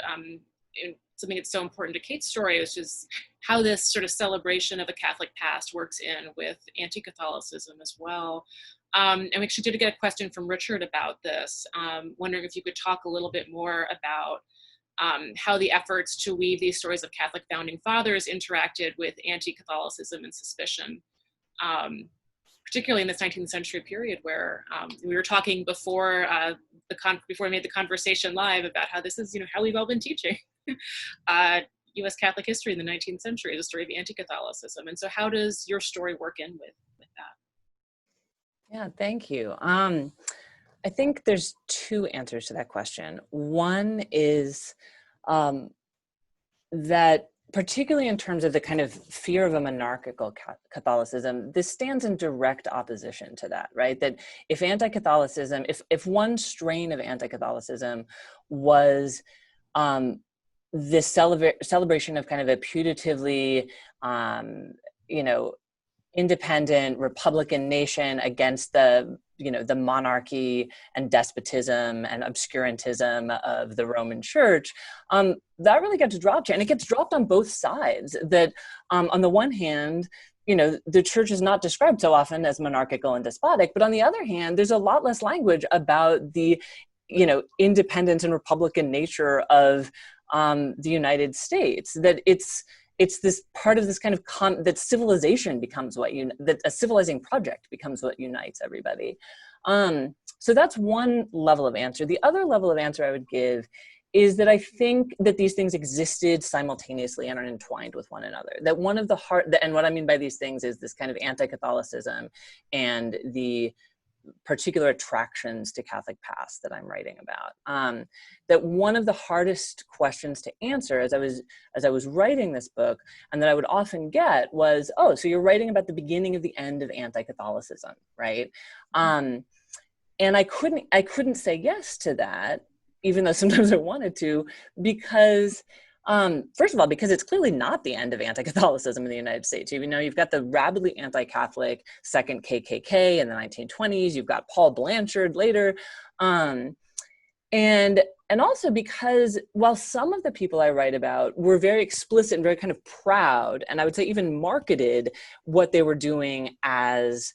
S1: something that's so important to Kate's story, which is how this sort of celebration of a Catholic past works in with anti-Catholicism as well. And we actually did get a question from Richard about this, wondering if you could talk a little bit more about how the efforts to weave these stories of Catholic founding fathers interacted with anti-Catholicism and suspicion, particularly in this 19th century period, where we were talking before before we made the conversation live about how this is how we've all been teaching U.S. Catholic history in the 19th century, the story of anti-Catholicism. And so how does your story work in with that?
S5: Yeah, thank you. I think there's two answers to that question. One is that particularly in terms of the kind of fear of a monarchical Catholicism, this stands in direct opposition to that, right? That if anti-Catholicism, if one strain of anti-Catholicism was this celebration of kind of a putatively, independent Republican nation against the monarchy and despotism and obscurantism of the Roman Church, that really gets dropped here. And it gets dropped on both sides. That on the one hand, the church is not described so often as monarchical and despotic, but on the other hand, there's a lot less language about the, independence and Republican nature of the United States, that it's this part of this kind of that civilization becomes that a civilizing project becomes what unites everybody. So that's one level of answer. The other level of answer I would give is that I think that these things existed simultaneously and are entwined with one another. That one of the and what I mean by these things is this kind of anti-Catholicism and the particular attractions to Catholic past that I'm writing about. That one of the hardest questions to answer as I was writing this book, and that I would often get was, oh, so you're writing about the beginning of the end of anti-Catholicism, right? And I couldn't say yes to that, even though sometimes I wanted to, because first of all, because it's clearly not the end of anti-Catholicism in the United States. You know, you've got the rabidly anti-Catholic second KKK in the 1920s. You've got Paul Blanchard later. And also because while some of the people I write about were very explicit and very kind of proud, and I would say even marketed what they were doing as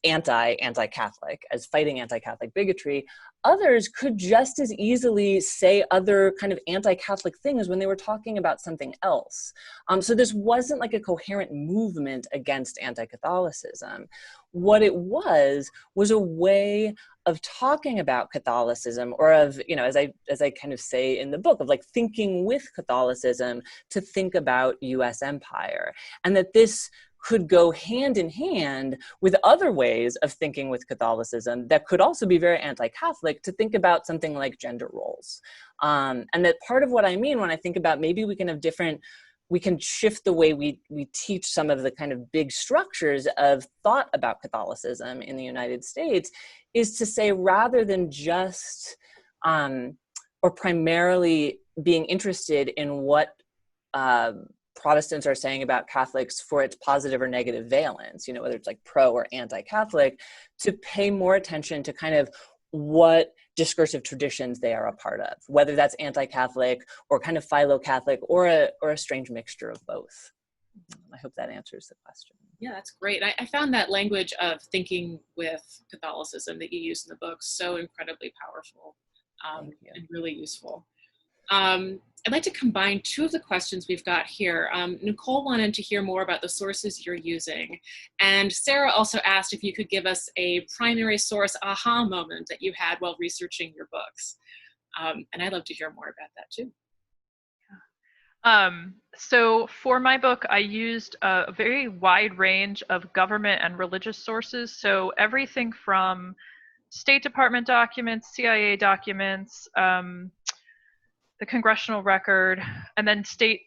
S5: anti-Catholic, as fighting anti-Catholic bigotry, others could just as easily say other kind of anti-Catholic things when they were talking about something else. So this wasn't like a coherent movement against anti-Catholicism. What it was a way of talking about Catholicism, or of, you know, as I kind of say in the book, of like thinking with Catholicism to think about US empire, and that this could go hand in hand with other ways of thinking with Catholicism that could also be very anti-Catholic, to think about something like gender roles. And that part of what I mean when I think about maybe we can shift the way we teach some of the kind of big structures of thought about Catholicism in the United States, is to say, rather than just or primarily being interested in what Protestants are saying about Catholics for its positive or negative valence, you know, whether it's like pro or anti-Catholic, to pay more attention to kind of what discursive traditions they are a part of, whether that's anti-Catholic or kind of philo-Catholic or a strange mixture of both. I hope that answers the question.
S1: Yeah, that's great. I found that language of thinking with Catholicism that you use in the book so incredibly powerful and really useful. I'd like to combine two of the questions we've got here. Nicole wanted to hear more about the sources you're using. And Sarah also asked if you could give us a primary source aha moment that you had while researching your books. And I'd love to hear more about that too.
S6: So for my book, I used a very wide range of government and religious sources. So everything from State Department documents, CIA documents, the congressional record, and then state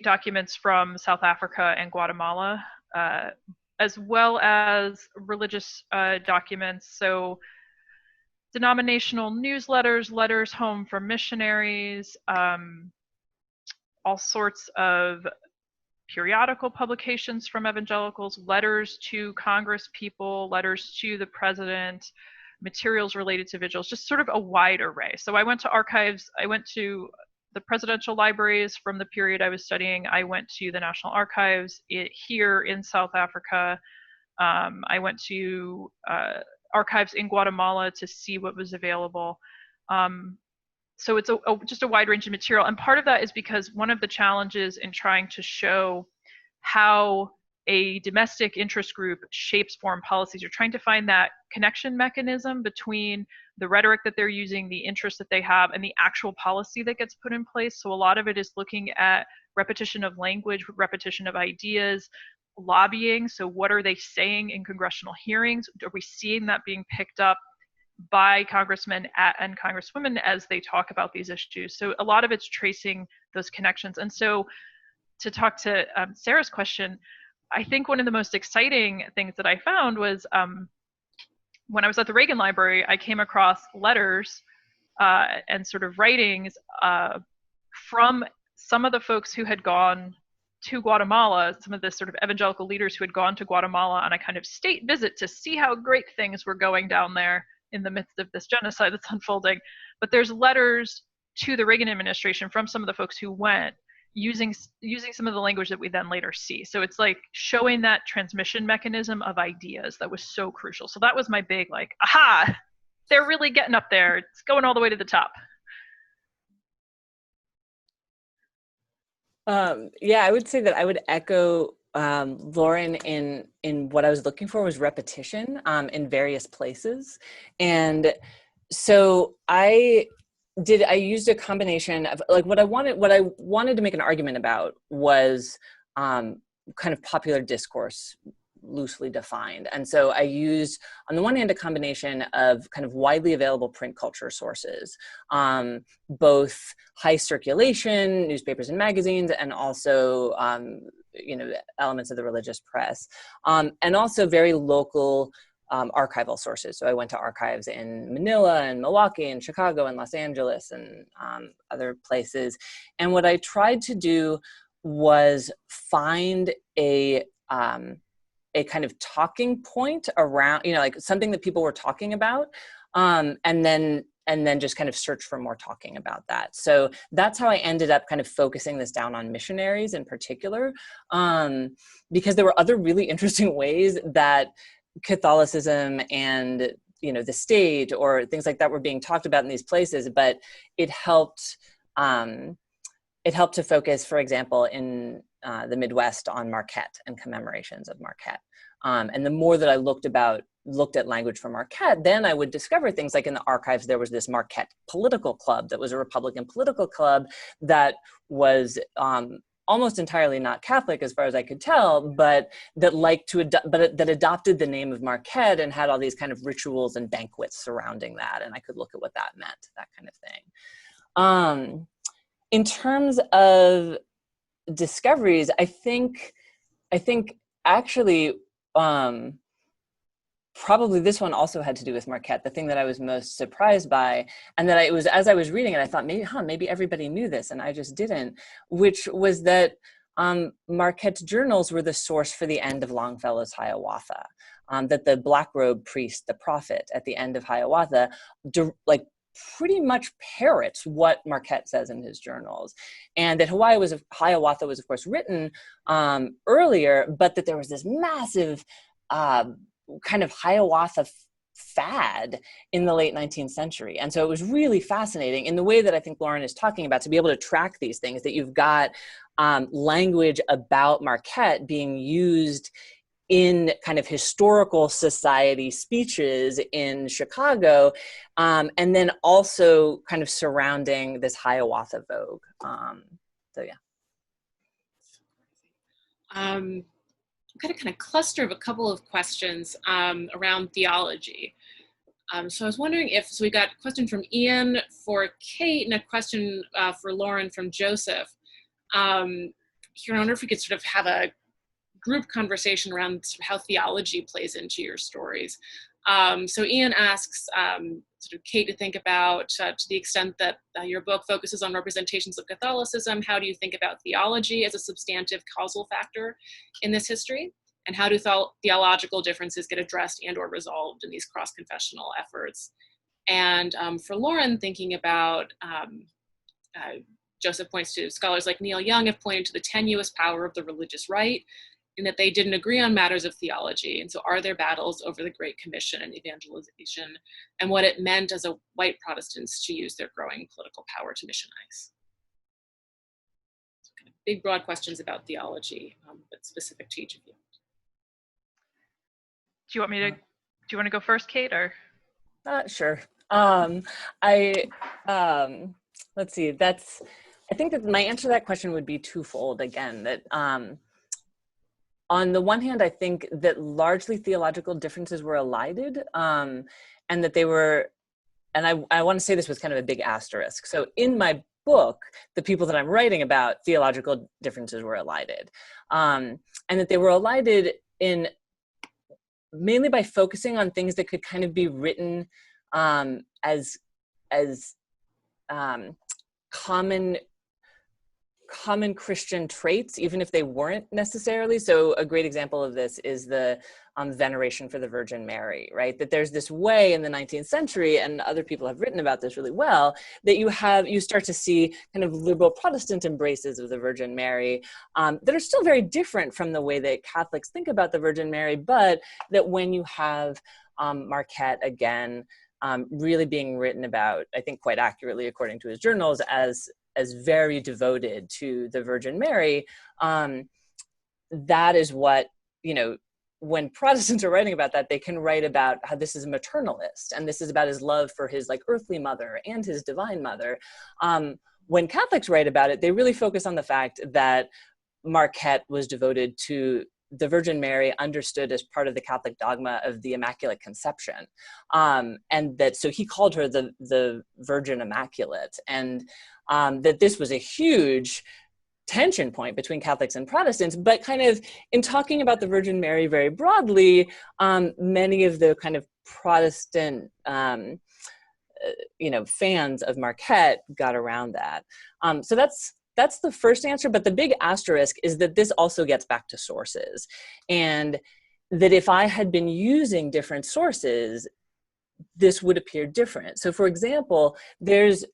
S6: documents from South Africa and Guatemala, as well as religious documents. So denominational newsletters, letters home from missionaries, all sorts of periodical publications from evangelicals, letters to Congress people, letters to the president, materials related to vigils, just sort of a wide array. So I went to archives, I went to the presidential libraries from the period I was studying, I went to the National Archives here in South Africa, I went to archives in Guatemala to see what was available. So it's just a wide range of material. And part of that is because one of the challenges in trying to show how a domestic interest group shapes foreign policies, you're trying to find that connection mechanism between the rhetoric that they're using, the interest that they have, and the actual policy that gets put in place. So a lot of it is looking at repetition of language, repetition of ideas, lobbying. So what are they saying in congressional hearings? Are we seeing that being picked up by congressmen and congresswomen as they talk about these issues? So a lot of it's tracing those connections. And so to talk to Sarah's question, I think one of the most exciting things that I found was when I was at the Reagan Library, I came across letters and sort of writings from some of the folks who had gone to Guatemala, some of the sort of evangelical leaders who had gone to Guatemala on a kind of state visit to see how great things were going down there in the midst of this genocide that's unfolding. But there's letters to the Reagan administration from some of the folks who went, using some of the language that we then later see. So it's like showing that transmission mechanism of ideas that was so crucial. So that was my big like, aha, they're really getting up there. It's going all the way to the top.
S5: Yeah, I would say that I would echo Lauren in what I was looking for was repetition in various places. And so I used a combination of like what I wanted to make an argument about was kind of popular discourse loosely defined. And so I used, on the one hand, a combination of kind of widely available print culture sources, both high circulation, newspapers and magazines, and also, elements of the religious press, and also very local archival sources. So I went to archives in Manila and Milwaukee and Chicago and Los Angeles and other places. And what I tried to do was find a kind of talking point around, like something that people were talking about, and then just kind of search for more talking about that. So that's how I ended up kind of focusing this down on missionaries in particular, because there were other really interesting ways that Catholicism and the state or things like that were being talked about in these places, but it helped to focus, for example, in the Midwest on Marquette and commemorations of Marquette. And the more that I looked at language from Marquette, then I would discover things like in the archives, there was this Marquette political club that was a Republican political club that was almost entirely not Catholic as far as I could tell, but that that adopted the name of Marquette and had all these kind of rituals and banquets surrounding that. And I could look at what that meant, that kind of thing. In terms of discoveries, I think actually, probably this one also had to do with Marquette. The thing that I was most surprised by, and that it was as I was reading it, I thought maybe everybody knew this, and I just didn't. Which was that Marquette's journals were the source for the end of Longfellow's Hiawatha. That the black robe priest, the prophet, at the end of Hiawatha, pretty much parrots what Marquette says in his journals, and that Hiawatha was of course written earlier, but that there was this massive kind of Hiawatha fad in the late 19th century. And so it was really fascinating in the way that I think Lauren is talking about, to be able to track these things, that you've got language about Marquette being used in kind of historical society speeches in Chicago, and then also kind of surrounding this Hiawatha vogue. So yeah.
S1: I've got a kind of cluster of a couple of questions around theology. So I was wondering so we got a question from Ian for Kate and a question for Lauren from Joseph. Here, I wonder if we could sort of have a group conversation around sort of how theology plays into your stories. So Ian asks sort of Kate to think about, to the extent that your book focuses on representations of Catholicism, how do you think about theology as a substantive causal factor in this history? And how do theological differences get addressed and or resolved in these cross-confessional efforts? And for Lauren, thinking about, Joseph points to scholars like Neil Young have pointed to the tenuous power of the religious right, in that they didn't agree on matters of theology. And so are there battles over the Great Commission and evangelization and what it meant as a white Protestants to use their growing political power to missionize? So kind of big, broad questions about theology, but specific to each of you.
S6: Do you want to go first, Kate, or?
S5: Sure. Let's see, I think that my answer to that question would be twofold again, that, on the one hand, I think that largely theological differences were elided, and that they were, and I want to say this with kind of a big asterisk. So in my book, the people that I'm writing about, theological differences were elided, and that they were elided mainly by focusing on things that could kind of be written as common Christian traits, even if they weren't necessarily. So a great example of this is the veneration for the Virgin Mary, right? That there's this way in the 19th century, and other people have written about this really well, that you start to see kind of liberal Protestant embraces of the Virgin Mary that are still very different from the way that Catholics think about the Virgin Mary, but that when you have Marquette again, really being written about, I think quite accurately according to his journals, as very devoted to the Virgin Mary. That is what, you know, when Protestants are writing about that, they can write about how this is a maternalist, and this is about his love for his like earthly mother and his divine mother. When Catholics write about it, they really focus on the fact that Marquette was devoted to the Virgin Mary, understood as part of the Catholic dogma of the Immaculate Conception. And that, so he called her the Virgin Immaculate, and that this was a huge tension point between Catholics and Protestants. But kind of in talking about the Virgin Mary very broadly, many of the kind of Protestant fans of Marquette got around that. So that's the first answer, but the big asterisk is that this also gets back to sources, and that if I had been using different sources, this would appear different. So for example, there's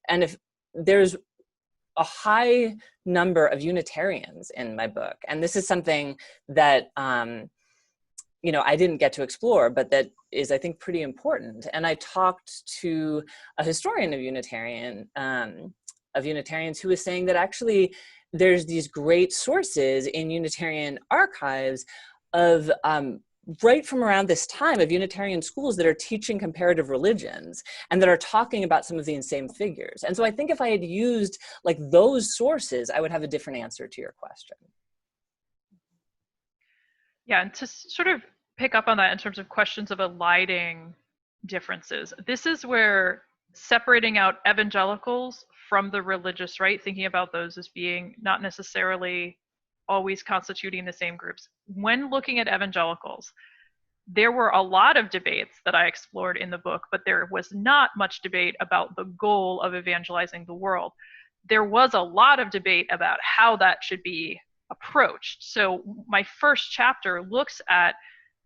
S5: a high number of Unitarians in my book, and this is something that I didn't get to explore, but that is, I think, pretty important. And I talked to a historian of Unitarians who was saying that actually there's these great sources in Unitarian archives of right from around this time of Unitarian schools that are teaching comparative religions and that are talking about some of the same figures. And so I think if I had used like those sources, I would have a different answer to your question.
S6: Yeah, and to sort of pick up on that in terms of questions of eliding differences, this is where separating out evangelicals from the religious right, thinking about those as being not necessarily always constituting the same groups. When looking at evangelicals, there were a lot of debates that I explored in the book, but there was not much debate about the goal of evangelizing the world. There was a lot of debate about how that should be approached. So my first chapter looks at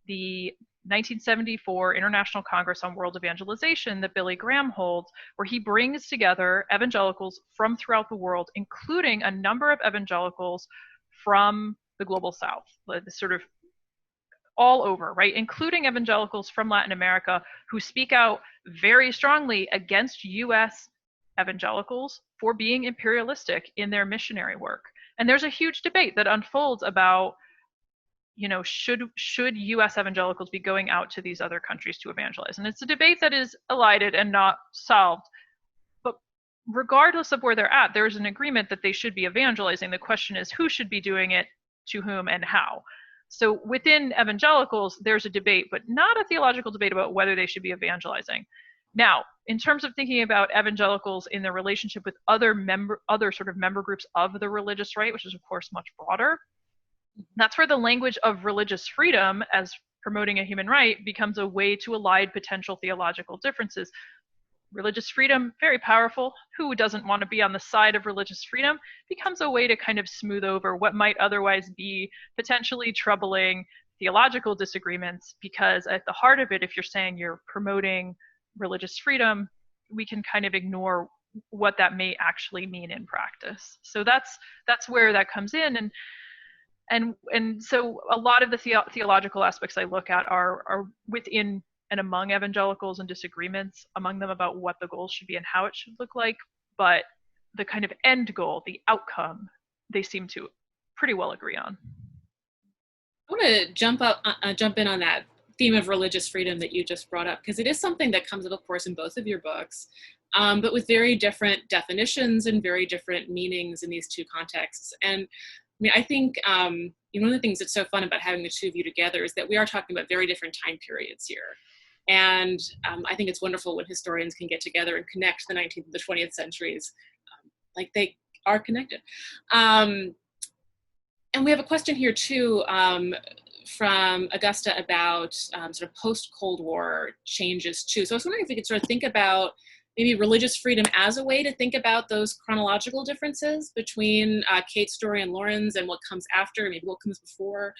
S6: the 1974 International Congress on World Evangelization that Billy Graham holds, where he brings together evangelicals from throughout the world, including a number of evangelicals from the global south, sort of all over, right? Including evangelicals from Latin America who speak out very strongly against US evangelicals for being imperialistic in their missionary work. And there's a huge debate that unfolds about, should US evangelicals be going out to these other countries to evangelize? And it's a debate that is elided and not solved. Regardless of where they're at, there's an agreement that they should be evangelizing. The question is who should be doing it, to whom, and how. So within evangelicals, there's a debate, but not a theological debate about whether they should be evangelizing. Now, in terms of thinking about evangelicals in their relationship with other sort of member groups of the religious right, which is of course much broader, that's where the language of religious freedom as promoting a human right becomes a way to elide potential theological differences. Religious freedom, very powerful. Who doesn't want to be on the side of religious freedom? Becomes a way to kind of smooth over what might otherwise be potentially troubling theological disagreements, because at the heart of it, if you're saying you're promoting religious freedom, we can kind of ignore what that may actually mean in practice. So that's where that comes in. And so a lot of the theological aspects I look at are within and among evangelicals, and disagreements among them about what the goals should be and how it should look like. But the kind of end goal, the outcome, they seem to pretty well agree on.
S1: I want to jump in on that theme of religious freedom that you just brought up, because it is something that comes up, of course, in both of your books, but with very different definitions and very different meanings in these two contexts. And I mean, I think one of the things that's so fun about having the two of you together is that we are talking about very different time periods here. And I think it's wonderful when historians can get together and connect the 19th and the 20th centuries like they are connected. And we have a question here too from Augusta about sort of post-Cold War changes too. So I was wondering if we could sort of think about maybe religious freedom as a way to think about those chronological differences between Kate's story and Lauren's, and what comes after, maybe what comes before.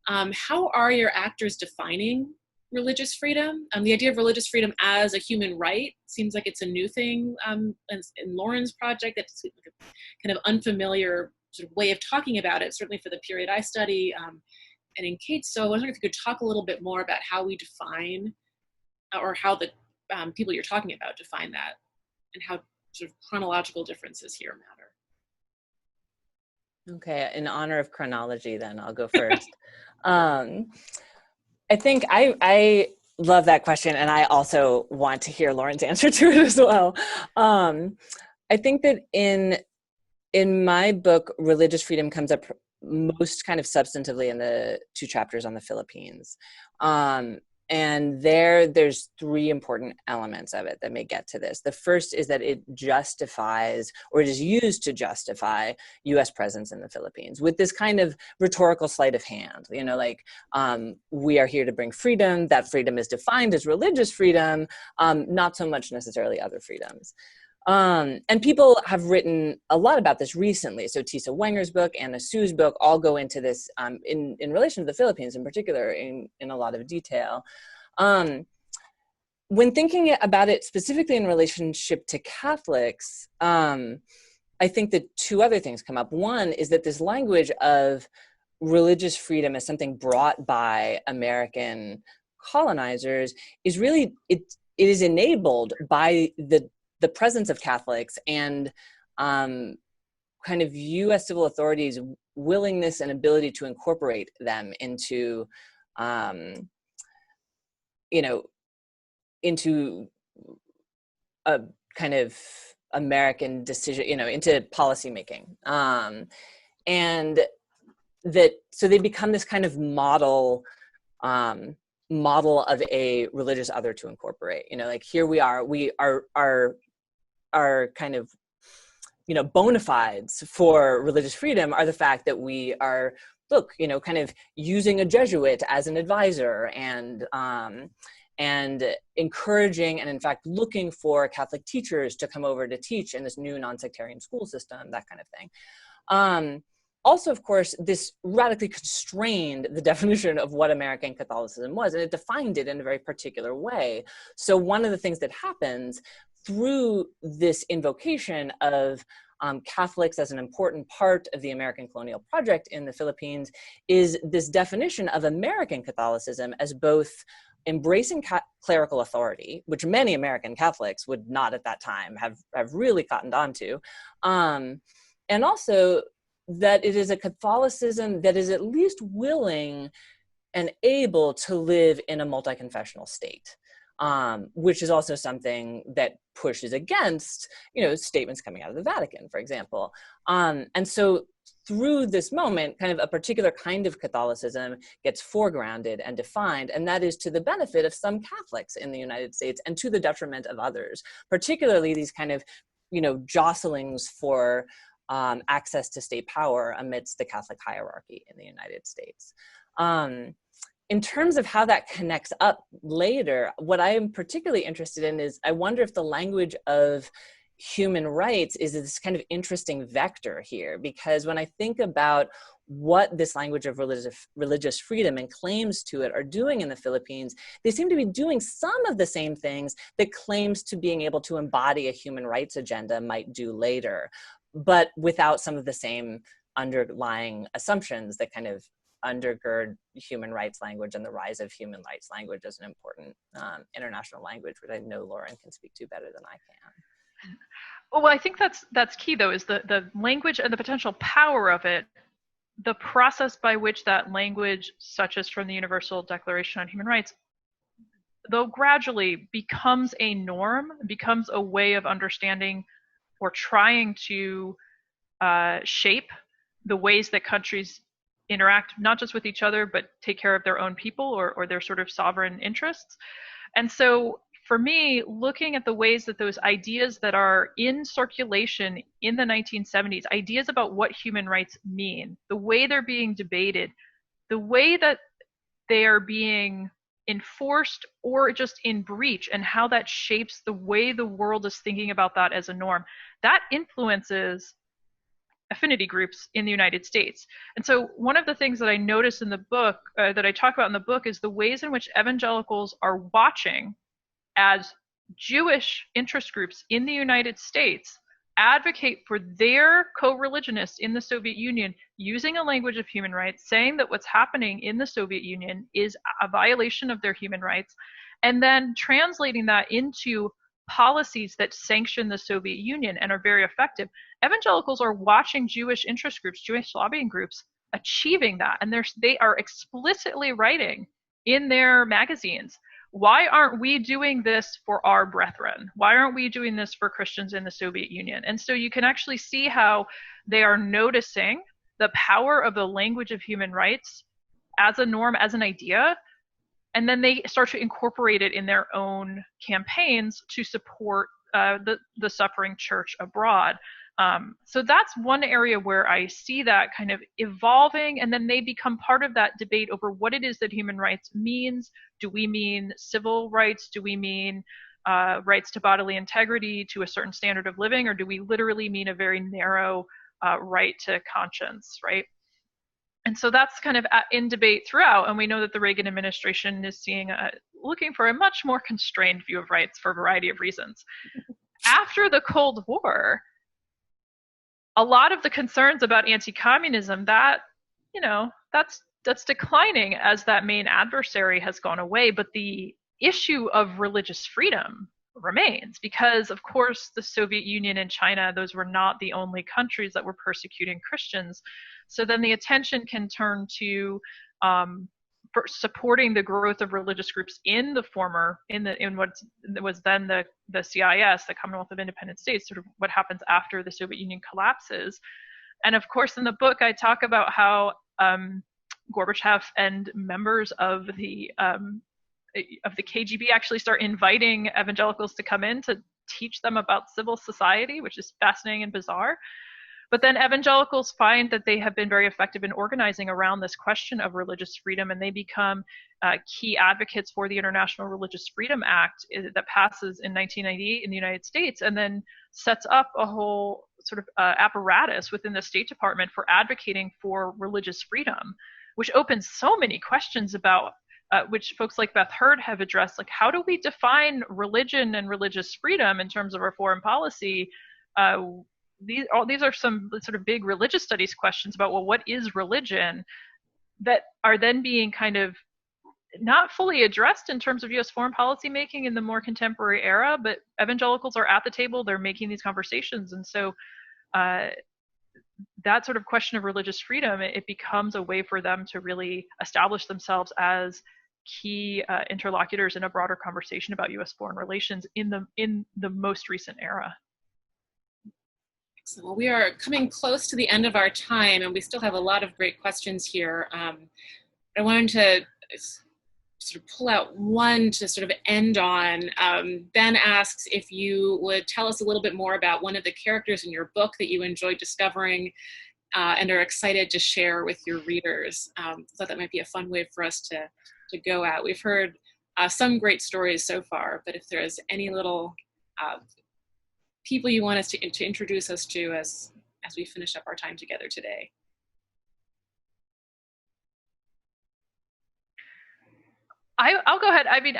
S1: How are your actors defining religious freedom? The idea of religious freedom as a human right seems like it's a new thing in Lauren's project. It's kind of unfamiliar sort of way of talking about it, certainly for the period I study, and in Kate's. So I was wondering if you could talk a little bit more about how we define, or how the people you're talking about define that, and how sort of chronological differences here matter.
S5: Okay, in honor of chronology, then I'll go first. I think I love that question, and I also want to hear Lauren's answer to it as well. I think that in my book, religious freedom comes up most kind of substantively in the 2 chapters on the Philippines. And there's 3 important elements of it that may get to this. The first is that it justifies, or it is used to justify, U.S. presence in the Philippines with this kind of rhetorical sleight of hand. You know, like, we are here to bring freedom. That freedom is defined as religious freedom, not so much necessarily other freedoms. And people have written a lot about this recently. So Tisa Wenger's book, Anna Su's book, all go into this in relation to the Philippines in particular in a lot of detail. When thinking about it specifically in relationship to Catholics, I think that 2 other things come up. One is that this language of religious freedom as something brought by American colonizers is really, it is enabled by the presence of Catholics and kind of U.S. civil authorities' willingness and ability to incorporate them into, into a kind of American decision, into policymaking. And that, so they become this kind of model of a religious other to incorporate. Like, here we are kind of, bona fides for religious freedom are the fact that we are, kind of using a Jesuit as an advisor and encouraging and in fact looking for Catholic teachers to come over to teach in this new non-sectarian school system, that kind of thing. Also, of course, this radically constrained the definition of what American Catholicism was, and it defined it in a very particular way. So one of the things that happens through this invocation of Catholics as an important part of the American colonial project in the Philippines is this definition of American Catholicism as both embracing clerical authority, which many American Catholics would not at that time have really cottoned onto, and also that it is a Catholicism that is at least willing and able to live in a multi-confessional state, which is also something that pushes against, statements coming out of the Vatican, for example. And so through this moment, kind of a particular kind of Catholicism gets foregrounded and defined, and that is to the benefit of some Catholics in the United States and to the detriment of others, particularly these kind of, jostlings for access to state power amidst the Catholic hierarchy in the United States. In terms of how that connects up later, what I am particularly interested in is, I wonder if the language of human rights is this kind of interesting vector here, because when I think about what this language of religious freedom and claims to it are doing in the Philippines, they seem to be doing some of the same things that claims to being able to embody a human rights agenda might do later, but without some of the same underlying assumptions that kind of undergird human rights language and the rise of human rights language as an important international language, which I know Lauren can speak to better than I can.
S6: Well, I think that's key, though, is the language and the potential power of it, the process by which that language, such as from the Universal Declaration on Human Rights, though gradually becomes a norm, becomes a way of understanding or trying to shape the ways that countries interact, not just with each other, but take care of their own people or their sort of sovereign interests. And so for me, looking at the ways that those ideas that are in circulation in the 1970s, ideas about what human rights mean, the way they're being debated, the way that they are being enforced or just in breach, and how that shapes the way the world is thinking about that as a norm, that influences affinity groups in the United States. And so one of the things that I notice in the book, that I talk about in the book, is the ways in which evangelicals are watching as Jewish interest groups in the United States advocate for their co-religionists in the Soviet Union using a language of human rights, saying that what's happening in the Soviet Union is a violation of their human rights, and then translating that into policies that sanction the Soviet Union and are very effective. Evangelicals are watching Jewish interest groups, Jewish lobbying groups, achieving that, and they are explicitly writing in their magazines, why aren't we doing this for our brethren? Why aren't we doing this for Christians in the Soviet Union? And so you can actually see how they are noticing the power of the language of human rights as a norm, as an idea, and then they start to incorporate it in their own campaigns to support the suffering church abroad. So that's one area where I see that kind of evolving, and then they become part of that debate over what it is that human rights means. Do we mean civil rights? Do we mean rights to bodily integrity, to a certain standard of living, or do we literally mean a very narrow right to conscience, right? And so that's kind of in debate throughout, and we know that the Reagan administration is looking for a much more constrained view of rights for a variety of reasons. After the Cold War, a lot of the concerns about anti-communism, that's declining as that main adversary has gone away, but the issue of religious freedom remains, because of course the Soviet Union and China, those were not the only countries that were persecuting Christians. So then the attention can turn to supporting the growth of religious groups in what was then the CIS, the Commonwealth of Independent States, sort of what happens after the Soviet Union collapses. And of course in the book I talk about how Gorbachev and members of the KGB actually start inviting evangelicals to come in to teach them about civil society, which is fascinating and bizarre. But then evangelicals find that they have been very effective in organizing around this question of religious freedom, and they become key advocates for the International Religious Freedom Act that passes in 1998 in the United States, and then sets up a whole sort of apparatus within the State Department for advocating for religious freedom, which opens so many questions about which folks like Beth Hurd have addressed, like how do we define religion and religious freedom in terms of our foreign policy? These are some sort of big religious studies questions about, well, what is religion, that are then being kind of not fully addressed in terms of U.S. foreign policy making in the more contemporary era, but evangelicals are at the table, they're making these conversations. And so that sort of question of religious freedom, it becomes a way for them to really establish themselves as key interlocutors in a broader conversation about U.S. foreign relations in the most recent era.
S1: So we are coming close to the end of our time, and we still have a lot of great questions here. I wanted to sort of pull out one to sort of end on. Ben asks if you would tell us a little bit more about one of the characters in your book that you enjoyed discovering and are excited to share with your readers. Thought that might be a fun way for us to go at. We've heard some great stories so far, but if there's any little people you want us to introduce us to as we finish up our time together today.
S6: I'll go ahead. I mean,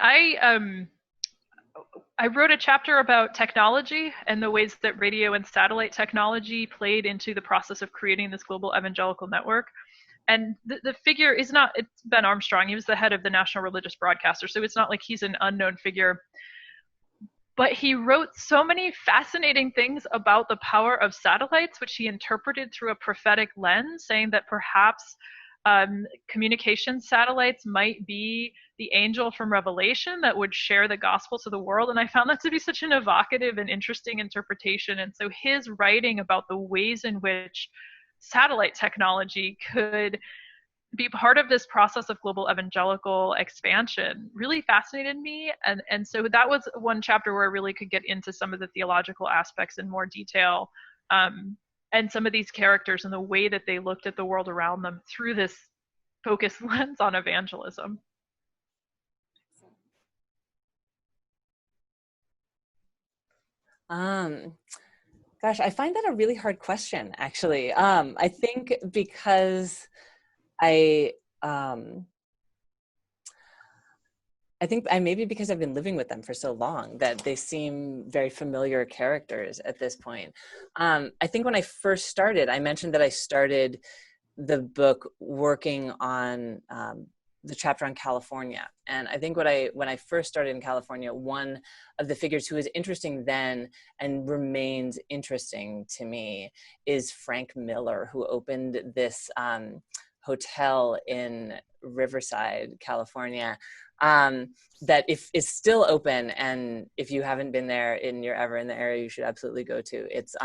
S6: I wrote a chapter about technology and the ways that radio and satellite technology played into the process of creating this global evangelical network. And the figure it's Ben Armstrong. He was the head of the National Religious Broadcaster, so it's not like he's an unknown figure. But he wrote so many fascinating things about the power of satellites, which he interpreted through a prophetic lens, saying that perhaps communication satellites might be the angel from Revelation that would share the gospel to the world. And I found that to be such an evocative and interesting interpretation. And so his writing about the ways in which satellite technology could be part of this process of global evangelical expansion really fascinated me. And so that was one chapter where I really could get into some of the theological aspects in more detail, and some of these characters and the way that they looked at the world around them through this focused lens on evangelism.
S5: Gosh, I find that a really hard question, actually. I think because maybe because I've been living with them for so long that they seem very familiar characters at this point. I think when I first started, I mentioned that I started the book working on the chapter on California. And I think when I first started in California, one of the figures who was interesting then and remains interesting to me is Frank Miller, who opened this hotel in Riverside, California, that is still open. And if you haven't been there and you're ever in the area, you should absolutely go to. It's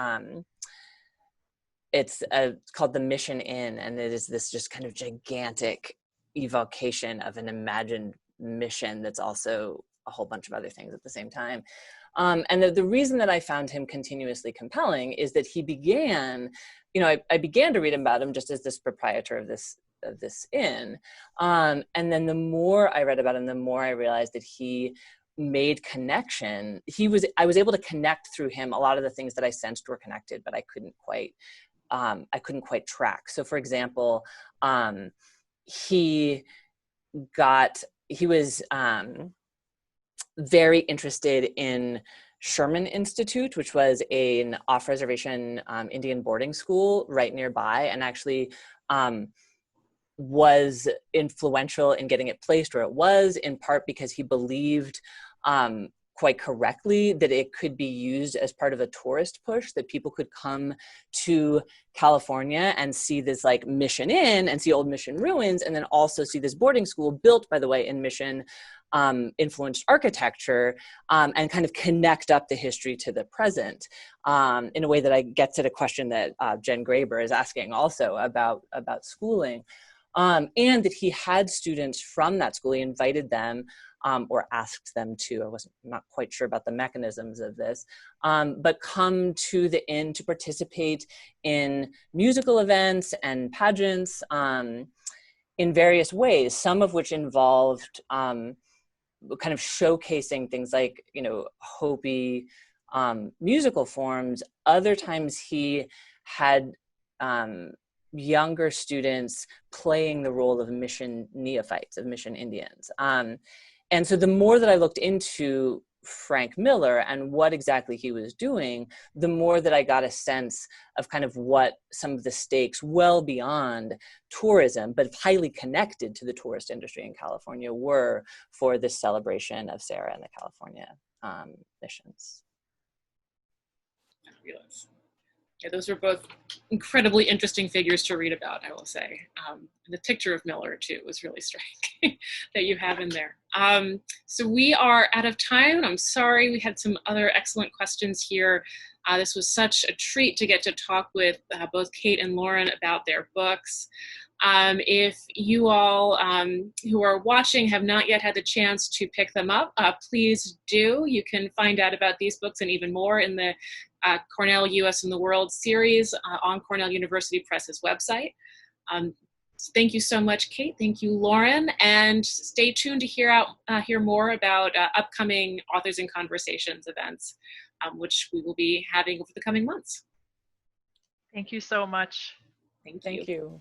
S5: called the Mission Inn, and it is this just kind of gigantic evocation of an imagined mission that's also a whole bunch of other things at the same time. And the reason that I found him continuously compelling is that he began, I began to read about him just as this proprietor of this inn. And then the more I read about him, the more I realized that he made connection. I was able to connect through him a lot of the things that I sensed were connected, but I couldn't quite track. So for example, he was very interested in Sherman Institute, which was an off-reservation Indian boarding school right nearby, and actually was influential in getting it placed where it was, in part because he believed quite correctly that it could be used as part of a tourist push, that people could come to California and see this like Mission Inn and see old Mission ruins, and then also see this boarding school built, by the way, in Mission influenced architecture, and kind of connect up the history to the present in a way that I gets at a question that Jen Graber is asking also about schooling. And that he had students from that school, he invited them or asked them to, not quite sure about the mechanisms of this, but come to the inn to participate in musical events and pageants in various ways, some of which involved kind of showcasing things like, Hopi musical forms. Other times he had younger students playing the role of mission neophytes, of mission Indians. And so the more that I looked into Frank Miller and what exactly he was doing, the more that I got a sense of kind of what some of the stakes well beyond tourism, but highly connected to the tourist industry in California, were for this celebration of Sarah and the California missions.
S1: Fabulous. Yeah, those were both incredibly interesting figures to read about, I will say. The picture of Miller, too, was really striking that you have in there. So we are out of time. I'm sorry, we had some other excellent questions here. This was such a treat to get to talk with both Kate and Lauren about their books. If you all who are watching have not yet had the chance to pick them up, please do. You can find out about these books and even more in the Cornell U.S. and the World series on Cornell University Press's website. Thank you so much, Kate. Thank you, Lauren. And stay tuned to hear more about upcoming Authors in Conversations events, which we will be having over the coming months.
S6: Thank you so much.
S5: Thank you.